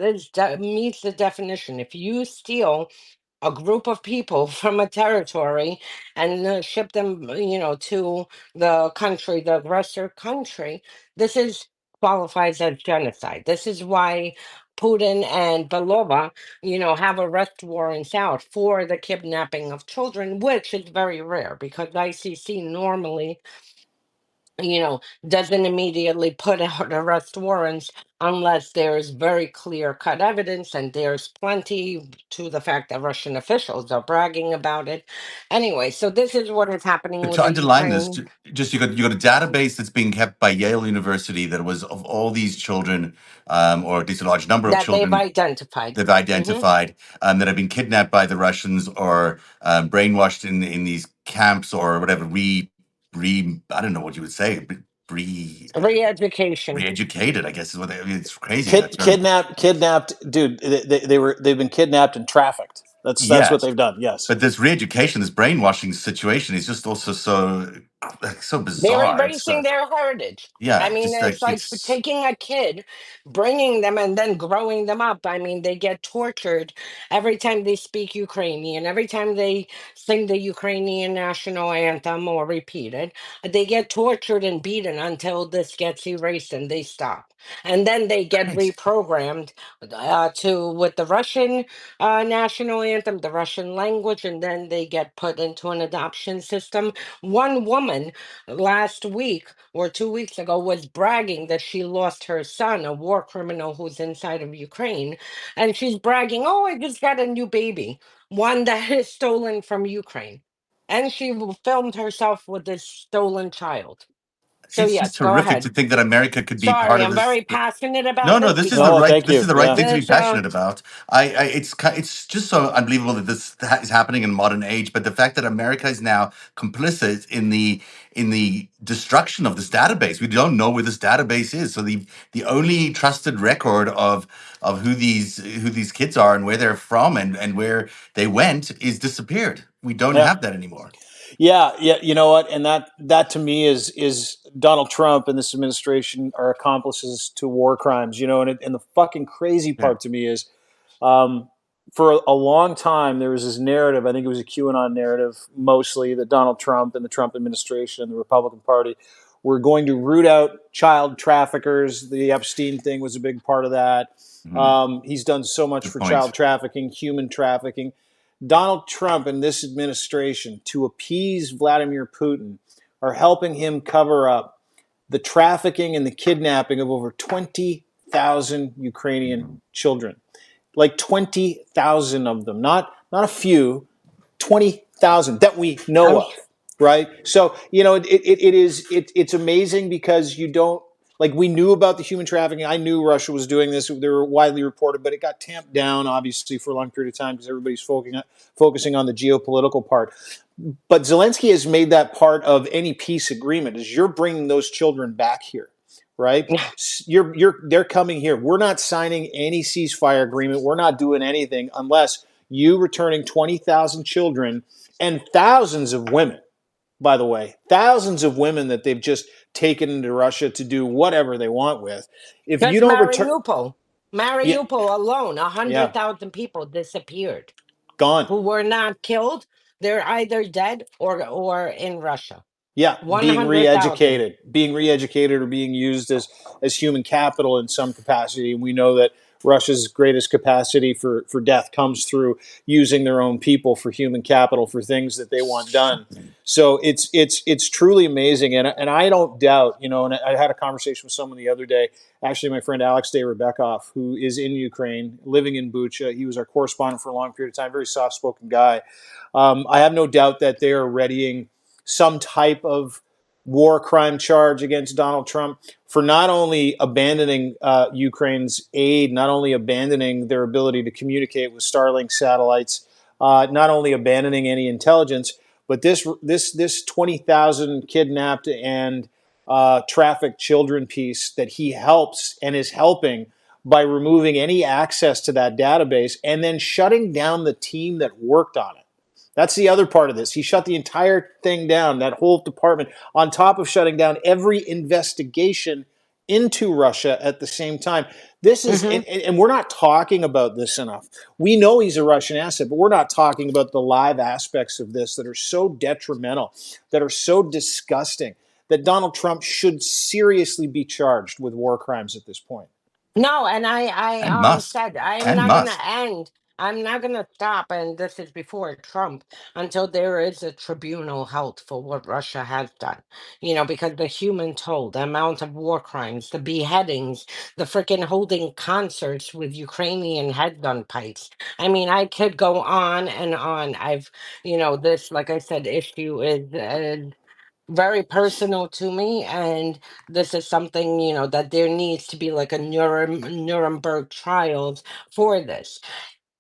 meets the definition. If you steal a group of people from a territory and ship them, to the country, the aggressor country. This is qualifies as genocide. This is why Putin and Belova, have arrest warrants out for the kidnapping of children, which is very rare because ICC normally doesn't immediately put out arrest warrants unless there's very clear cut evidence, and there's plenty to the fact that Russian officials are bragging about it. Anyway, so this is what is happening But with to the underline this, Ukraine just you got a database that's being kept by Yale University that was of all these children, or at least a large number of that they've children identified. they've Hmm. identified, that have been kidnapped by the Russians or brainwashed in these camps or whatever. I don't know what you would say. Re-education. Re-educated, I guess is what it's crazy that Kid, term. kidnapped, dude. They've been kidnapped and trafficked. That's what Yes, they've done. Yes. but this re-education, this brainwashing situation is just also so They're bizarre. It's erasing their heritage. I yeah, mean, just it's like like it's taking a kid, bringing them, and then growing them up. I mean, they get tortured every time they speak Ukrainian, every time they sing the Ukrainian national anthem or repeat it. They get tortured and beaten until this gets erased and they stop. And then they get crazy. reprogrammed to with the Russian national anthem, the Russian language, and then they get put into an adoption system. One woman last week or 2 weeks ago was bragging that she lost her son, a war criminal who's inside of Ukraine. And she's bragging, oh, I just got a new baby, one that is stolen from Ukraine. And she filmed herself with this stolen child. So, It's just yes, go horrific to ahead. think that America could be part Sorry, of I'm this. very passionate No, about no, this this is the because No, right. thank This is you. the right Yeah. thing to be this, passionate about. It's just so unbelievable that is happening in modern age. But the fact that America is now complicit in the destruction of this database, we don't know where this database is. So the only trusted record of who these kids are and where they're from and where they went is disappeared. We don't Yeah. have that anymore. Yeah, yeah, you know what? And that to me is Donald Trump and this administration are accomplices to war crimes. And the fucking crazy Yeah. part to me is, um, for a long time there was this narrative. I think it was a QAnon narrative mostly, that Donald Trump and the Trump administration and the Republican Party were going to root out child traffickers. The Epstein thing was a big part of that. Mhm. He's done so much Good for point. child trafficking, human trafficking. Donald Trump and this administration, to appease Vladimir Putin, are helping him cover up the trafficking and the kidnapping of over 20,000 Ukrainian children. Like 20,000 of them, not a few, 20,000 that we know I'm, of, right? So it's amazing because you don't, like, we knew about the human trafficking. I knew Russia was doing this. They were widely reported, but it got tamped down obviously for a long period of time because everybody's focusing on the geopolitical part. But Zelensky has made that part of any peace agreement, is you're bringing those children back here, right? They're coming here. We're not signing any ceasefire agreement. We're not doing anything unless you returning 20,000 children and thousands of women, by the way, thousands of women that they've just taken into Russia to do whatever they want with. If you just don't return, yeah, Mariupol alone, a yeah, 100,000 people disappeared gone. who were not killed, They're either dead or in Russia. Yeah, being 100,000. re-educated, or being used as human capital in some capacity. And we know that Russia's greatest capacity for death comes through using their own people for human capital for things that they want done. So it's truly amazing, and I don't doubt, And I had a conversation with someone the other day, actually my friend Alex Day Rebekov, who is in Ukraine, living in Bucha. He was our correspondent for a long period of time, very soft-spoken guy. I have no doubt that they are readying some type of war crime charge against Donald Trump for not only abandoning Ukraine's aid, not only abandoning their ability to communicate with Starlink satellites, not only abandoning any intelligence, but this 20,000 kidnapped and trafficked children piece that he helps and is helping by removing any access to that database and then shutting down the team that worked on it. That's the other part of this. He shut the entire thing down, that whole department, on top of shutting down every investigation into Russia at the same time. This is, Hmm. and we're not talking about this enough. We know he's a Russian asset, but we're not talking about the live aspects of this that are so detrimental, that are so disgusting, that Donald Trump should seriously be charged with war crimes at this point. No, and I And must. said I'm And not gonna must. end. I'm not gonna stop, and this is before Trump, until there is a tribunal held for what Russia has done. Because the human toll, the amount of war crimes, the beheadings, the freaking holding concerts with Ukrainian headgun pipes. I mean, I could go on and on. This, like I said, issue is very personal to me, and this is something that there needs to be like a Nuremberg trials for this.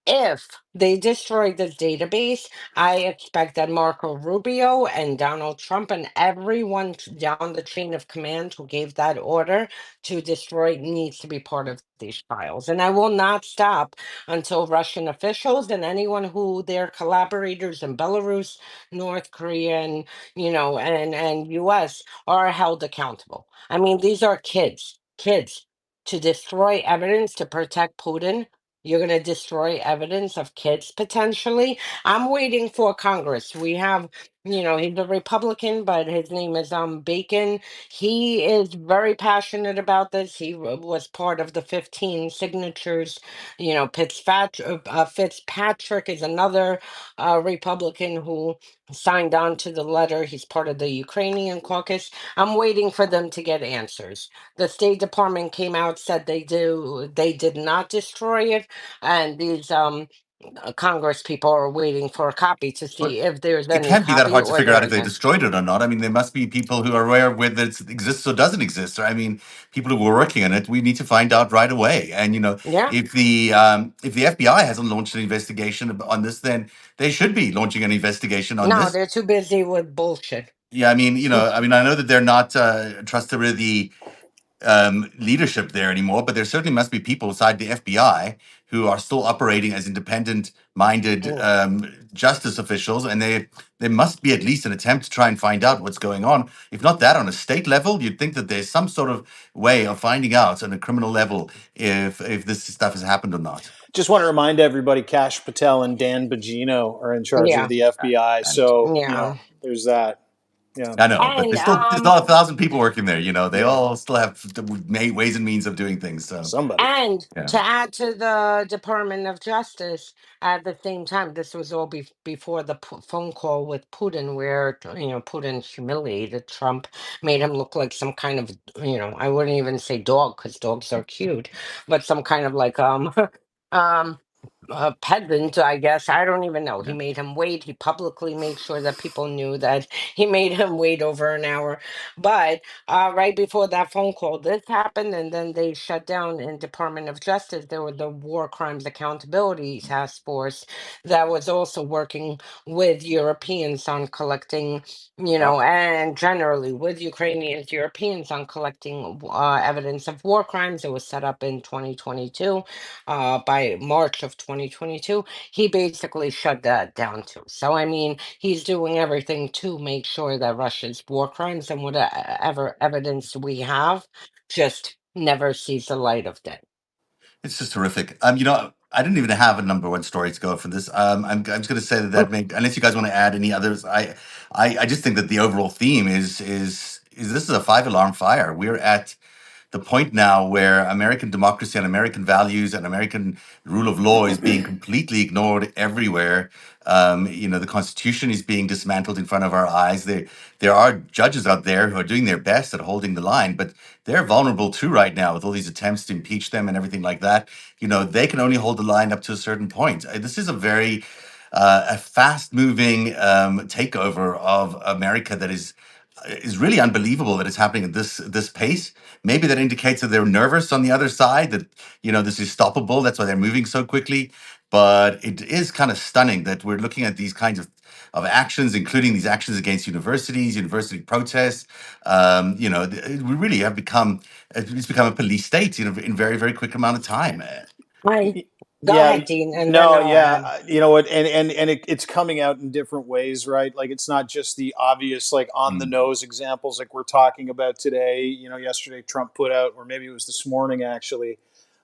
If they destroy this database, I expect that Marco Rubio and Donald Trump and everyone down the chain of command who gave that order to destroy it needs to be part of these trials. And I will not stop until Russian officials and anyone who their collaborators in Belarus, North Korea, and US are held accountable. I mean, these are kids to destroy evidence to protect Putin. You're going to destroy evidence of kids potentially. I'm waiting for Congress. We have, he's a Republican, but his name is Bacon. He is very passionate about this. He was part of the 15 signatures. Fitzpatrick is another Republican who signed on to the letter. He's part of the Ukrainian caucus. I'm waiting for them to get answers. The State Department came out, said they did not destroy it, and these Congress people are waiting for a copy to But see if there's it any can't be that copy hard to or figure out there if they isn't. destroyed it or not. I mean, there must be people who are aware of whether it exists or doesn't exist. Or, I mean, people who were working on it. We need to find out right away. And Yeah. if the FBI hasn't launched an investigation on this, then they should be launching an investigation on No, this. they're too busy with bullshit. Yeah, I know that they're not trustworthy leadership there anymore, but there certainly must be people inside the FBI who are still operating as independent-minded Mm. justice officials, and there must be at least an attempt to try and find out what's going on. If not that, on a state level, you'd think that there's some sort of way of finding out on a criminal level if this stuff has happened or not. Just want to remind everybody, Kash Patel and Dan Bongino are in charge of Yeah. the FBI. And So, Yeah. there's that. Yeah. I know, but And there's still 1,000 people working there. They Yeah. all still have ways and means of doing things. So Somebody. And yeah. to add to the Department of Justice, at the same time, this was all before the phone call with Putin, where Putin humiliated Trump, made him look like some kind of I wouldn't even say dog because dogs are cute, but some kind of like um a peasant, I guess. I don't even know. He Yeah. made him wait. He publicly made sure that people knew that he made him wait over an hour. But right before that phone call, this happened, and then they shut down in Department of Justice. There were the War Crimes Accountability Task Force that was also working with Europeans on collecting, Yeah. and generally with Ukrainians, Europeans on collecting evidence of war crimes. It was set up in 2022. By March of 2022, he basically shut that down too. So, I mean, he's doing everything to make sure that Russia's war crimes and whatever evidence we have just never sees the light of day. It's just horrific. I didn't even have a number one story to go for this. I'm just going to say that unless you guys want to add any others, I just think that the overall theme is this is a five alarm fire. We're at the point now where American democracy and American values and American rule of law is being completely ignored everywhere. The Constitution is being dismantled in front of our eyes. There are judges out there who are doing their best at holding the line, but they're vulnerable too right now with all these attempts to impeach them and everything like that. They can only hold the line up to a certain point. This is a very a fast-moving takeover of America that is really unbelievable that it's happening at this pace. Maybe that indicates that they're nervous on the other side, that this is stoppable. That's why they're moving so quickly. But it is kind of stunning that we're looking at these kinds of actions, including these actions against universities, university protests. We really have become it's become a police state in very, very quick amount of time. I go Yeah, ahead, Dean, and then no, I'll yeah, add. you know what, it's coming out in different ways, right? Like it's not just the obvious, like on the Mm, nose examples, like we're talking about today. Yesterday Trump put out, or maybe it was this morning actually,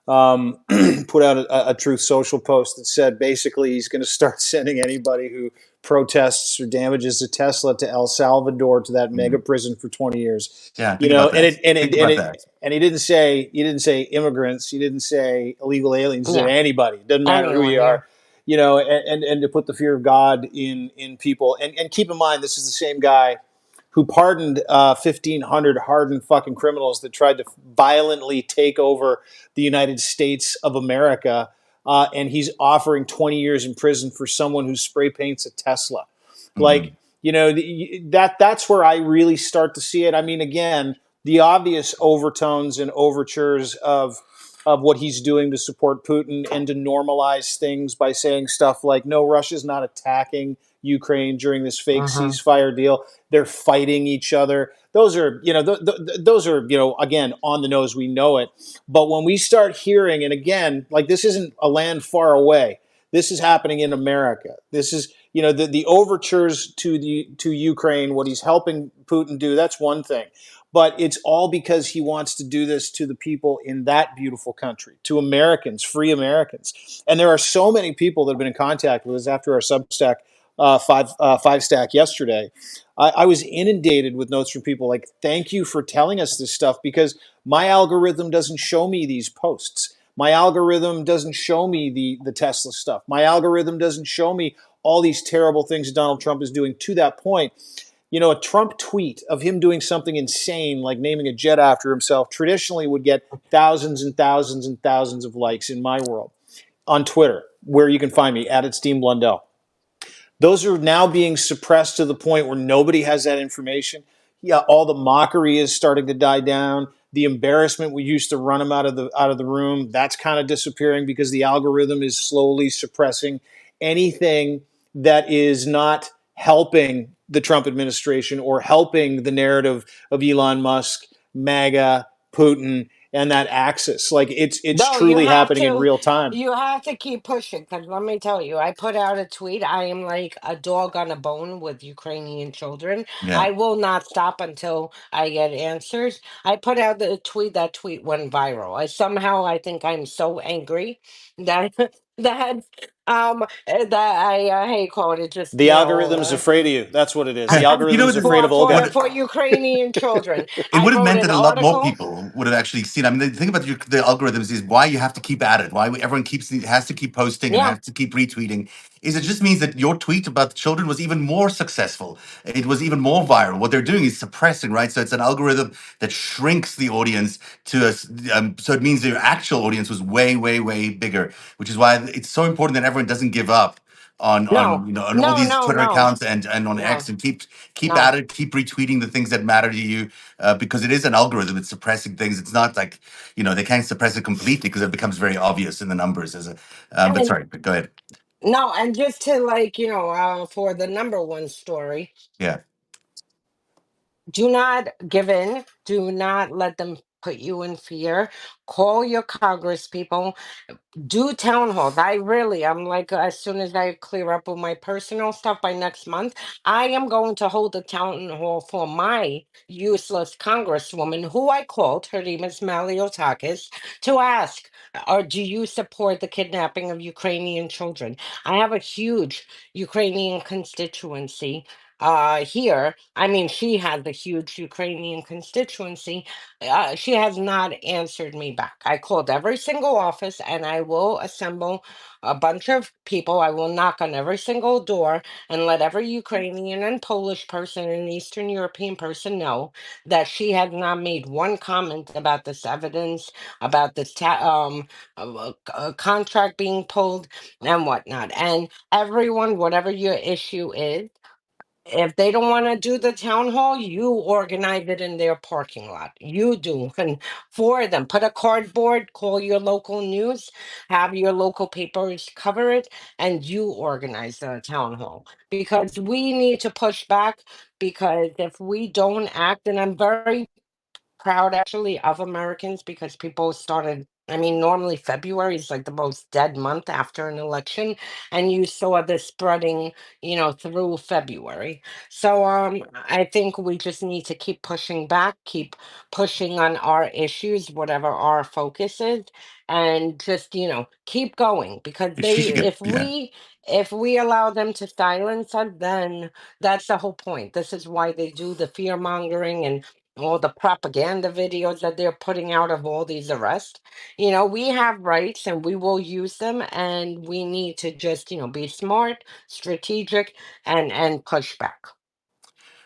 um, put out a Truth Social post that said basically he's going to start sending anybody who protests or damages a Tesla to El Salvador to that mega mm. prison for 20 years. Yeah, think about that. Think about that. And he didn't say immigrants, he didn't say illegal aliens, he said Yeah, anybody. It doesn't matter who anyone. you Yeah. are. And to put the fear of God in people, and keep in mind this is the same guy who pardoned 1,500 hardened fucking criminals that tried to violently take over the United States of America. And he's offering 20 years in prison for someone who spray paints a Tesla. Like, Mhm. that's where I really start to see it. I mean, again, the obvious overtones and overtures of what he's doing to support Putin and to normalize things by saying stuff like, no, Russia's not attacking Ukraine during this fake Uh-huh. ceasefire deal. They're fighting each other. Those are, those are, again, on the nose. We know it. But when we start hearing, and again, like this isn't a land far away. This is happening in America. This is, the overtures to Ukraine, what he's helping Putin do. That's one thing, but it's all because he wants to do this to the people in that beautiful country, to Americans, free Americans. And there are so many people that have been in contact with us after our Substack five stack yesterday. I was inundated with notes from people like, "Thank you for telling us this stuff because my algorithm doesn't show me these posts. My algorithm doesn't show me the Tesla stuff. My algorithm doesn't show me all these terrible things Donald Trump is doing." To that point, a Trump tweet of him doing something insane like naming a jet after himself traditionally would get thousands and thousands and thousands of likes in my world on Twitter, where you can find me at It's Dean Blundell. Those are now being suppressed to the point where nobody has that information. Yeah, all the mockery is starting to die down. The embarrassment we used to run them out of the room, that's kind of disappearing because the algorithm is slowly suppressing anything that is not helping the Trump administration or helping the narrative of Elon Musk, MAGA, Putin, and that axis. Like it's No, you truly have happening in to real time. you have to keep pushing because let me tell you, I put out a tweet. I am like a dog on a bone with Ukrainian children. Yeah. I will not stop until I get answers. I put out the tweet, that tweet went viral. I think I'm so angry that that that hey call it just, The algorithm's afraid of you. That's what it is. The You know algorithm's what? afraid of Olga. for Ukrainian children. It I would have wrote meant that an a lot more article. people would have actually seen. I mean, the thing about the algorithms is why you have to keep at it. Why everyone has to keep posting and Yeah. has to keep retweeting. Is it just means that your tweet about the children was even more successful. It was even more viral. What they're doing is suppressing, right? So it's an algorithm that shrinks the audience to us. So it means your actual audience was way, way, way bigger. Which is why it's so important that everyone doesn't give up No. on all No, these no, Twitter no. accounts and on No. X and keep No. at it, keep retweeting the things that matter to you, because it is an algorithm. It's suppressing things. It's not like they can't suppress it completely because it becomes very obvious in the numbers as a. But And sorry, but go ahead. no, and just to like, for the number one story, Yeah. do not give in. Do not let them put you in fear. Call your Congress people, do town halls. I'm like, as soon as I clear up with my personal stuff by next month, I am going to hold a town hall for my useless congresswoman who I called. Her name is Maliotakis, to ask, or do you support the kidnapping of Ukrainian children? I have a huge Ukrainian constituency here. I mean, she has a huge Ukrainian constituency. She has not answered me back. I called every single office and I will assemble a bunch of people. I will knock on every single door and let every Ukrainian and Polish person and Eastern European person know that she has not made one comment about this evidence, about this contract being pulled and whatnot. And everyone, whatever your issue is, if they don't want to do the town hall, you organize it in their parking lot. You do. And for them, put a cardboard, call your local news, have your local papers cover it, and you organize the town hall. Because we need to push back. Because if we don't act, and I'm very proud actually of Americans because people started. I mean, normally February is like the most dead month after an election, and you saw this spreading, through February. So I think we just need to keep pushing back, keep pushing on our issues, whatever our focus is, and just, keep going because She they should get, yeah. if we allow them to silence us, then that's the whole point. This is why they do the fear mongering and all the propaganda videos that they're putting out of all these arrests. We have rights and we will use them, and we need to just, be smart, strategic, and push back.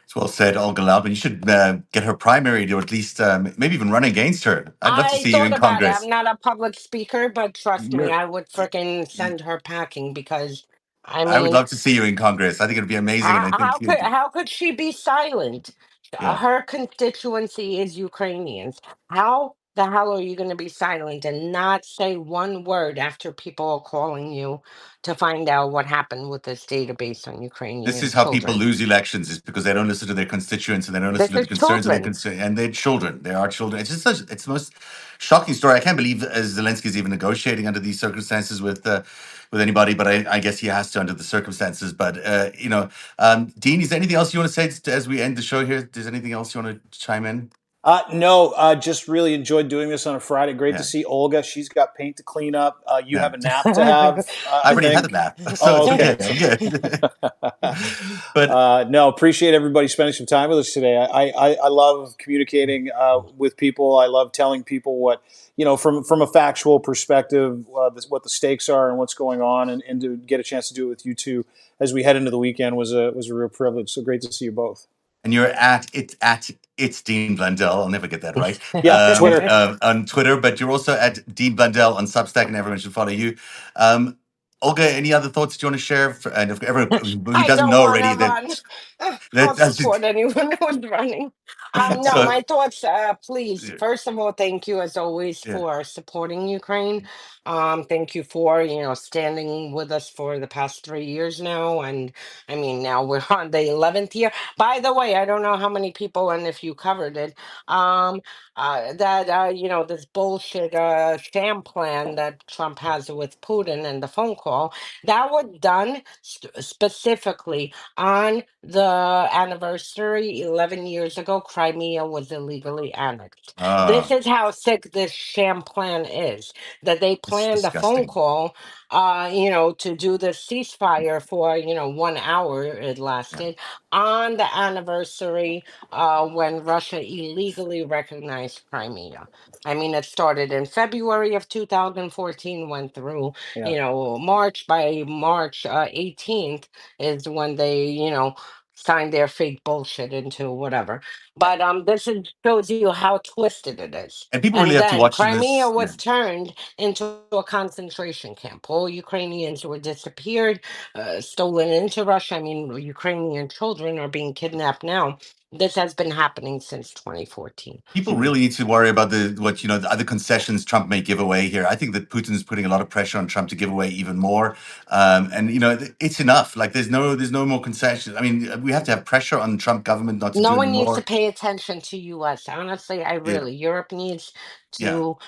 It's well said, Olga Loudman. You should get her primary, or at least maybe even run against her. I'd love to I see you thought in about it. I'm Congress. not a public speaker, but trust me, You're, I would freaking send her packing because, I I would mean, love to see you in Congress. I think it'd be amazing, and I think how could she be silent? yeah. Her constituency is Ukrainians. How the hell are you going to be silent and not say one word after people are calling you to find out what happened with this database on This Ukrainian is how people children? lose elections, is because they don't listen to their constituents and they don't listen This to the is concerns of children. and their children. They are children. It's just it's the most shocking story. I can't believe Zelensky is even negotiating under these circumstances with anybody, but I guess he has to under the circumstances. But Dean, is there anything else you want to say as we end the show here? Is there anything else you want to chime in? No, just really enjoyed doing this on a Friday. Great to Yeah, see Olga. She's got paint to clean up. You yeah. have a nap to have, I've I already had the think. nap, so Oh, it's okay. okay. So, I'm good. But no, appreciate everybody spending some time with us today. I love communicating with people. I love telling people what, from a factual perspective, what the stakes are and what's going on, and to get a chance to do it with you two as we head into the weekend was a real privilege. So great to see you both. and you're at it's Dean Blundell. I'll never get that right. Yep, Twitter. On Twitter, but you're also at Dean Blundell on Substack, and everyone should follow you. Olga, any other thoughts that you want to share? And if everyone who I doesn't don't know want already, to run. I'll that's support anyone who's running. No, so my thoughts, please. First of all, thank you as always yeah. for supporting Ukraine. Thank you for, standing with us for the past 3 years now. And I mean, now we're on the 11th year. By the way, I don't know how many people, and if you covered it, that, this bullshit sham plan that Trump has with Putin and the phone call, that was done specifically on the anniversary 11 years ago. Crimea was illegally annexed. This Ah, is how sick this sham plan is, that they it's planned a phone disgusting. call to do the ceasefire for 1 hour it Yeah. lasted on the anniversary when Russia illegally recognized Crimea. I mean, it started in February of 2014, went through Yeah. March. By March 18th is when they, signed their fake bullshit into whatever. But shows you how twisted it is. And people really And have to then watch Crimea this. Yeah. was turned into a concentration camp. All Ukrainians were disappeared, stolen into Russia. I mean, Ukrainian children are being kidnapped now This has been happening since 2014. People really need to worry about the other concessions Trump may give away here. I think that Putin is putting a lot of pressure on Trump to give away even more, and it's enough. Like there's no more concessions. I mean, we have to have pressure on the Trump government not to No do one needs to anymore. pay attention to US. Honestly, Yeah, Europe needs yeah. to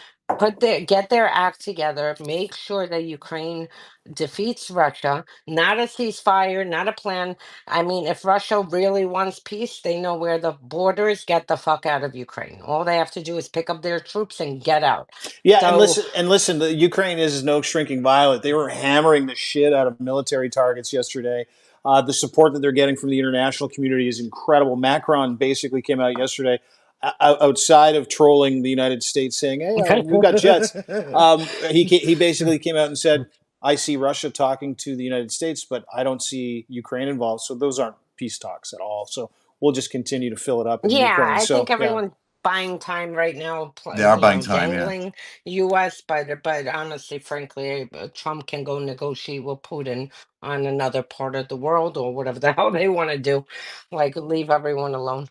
get their act together, make sure that Ukraine defeats Russia, not a ceasefire, not a plan. I mean, if Russia really wants peace, they know where the border is, get the fuck out of Ukraine. All they have to do is pick up their troops and get out. Yeah, So and listen, the Ukraine is no shrinking violet. They were hammering the shit out of military targets yesterday. The support that they're getting from the international community is incredible. Macron basically came out yesterday, outside of trolling the United States, saying, "Hey, we've got jets." He basically came out and said, "I see Russia talking to the United States, but I don't see Ukraine involved. So those aren't peace talks at all. So we'll just continue to fill it up in yeah, Ukraine." I think So yeah. everyone's buying time right now, They are buying time. Yeah. dangling US, but honestly, frankly, Trump can go negotiate with Putin on another part of the world or whatever the hell they want to do. Like, leave everyone alone.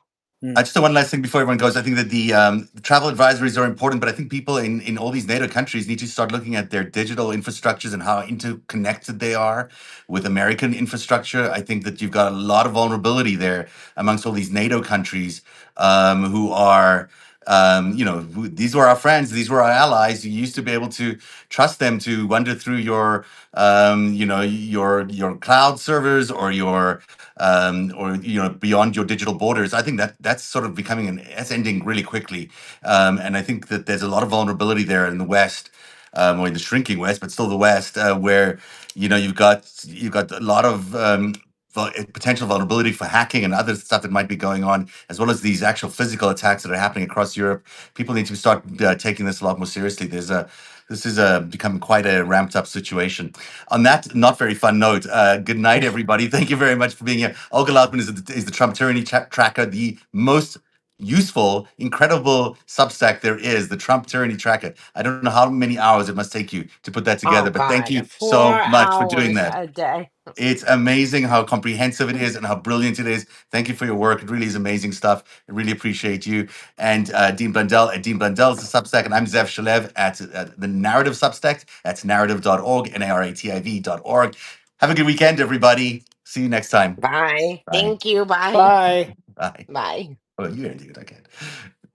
Just one last thing before everyone goes. I think that the travel advisories are important, but I think people in all these NATO countries need to start looking at their digital infrastructures and how interconnected they are with American infrastructure. I think that you've got a lot of vulnerability there amongst all these NATO countries who are. These were our friends. These were our allies. You used to be able to trust them to wander through your cloud servers or beyond your digital borders. I think that's sort of that's ending really quickly, and I think that there's a lot of vulnerability there in the West, or in the shrinking West, but still the West, where you've got a lot of potential vulnerability for hacking and other stuff that might be going on, as well as these actual physical attacks that are happening across Europe. People need to start taking this a lot more seriously. This is becoming quite a ramped up situation. On that not very fun note, good night, everybody. Thank you very much for being here. Olga Lautman is the Trump tyranny tracker, the most useful, incredible Substack there is, the Trump tyranny tracker. I don't know how many hours it must take you to put that Oh together, but thank God, you four so much for doing hours that. a day. It's amazing how comprehensive it is and how brilliant it is. Thank you for your work. It really is amazing stuff. I really appreciate you. And Dean Blundell at Dean Blundell's the Substack, and I'm Zev Shalev at the Narrative Substack. That's narrative.org, NARATIV.org. Have a good weekend, everybody. See you next time. Bye. Bye. Thank you. Bye. Bye. Bye. Bye. Oh, you're into it. I can't.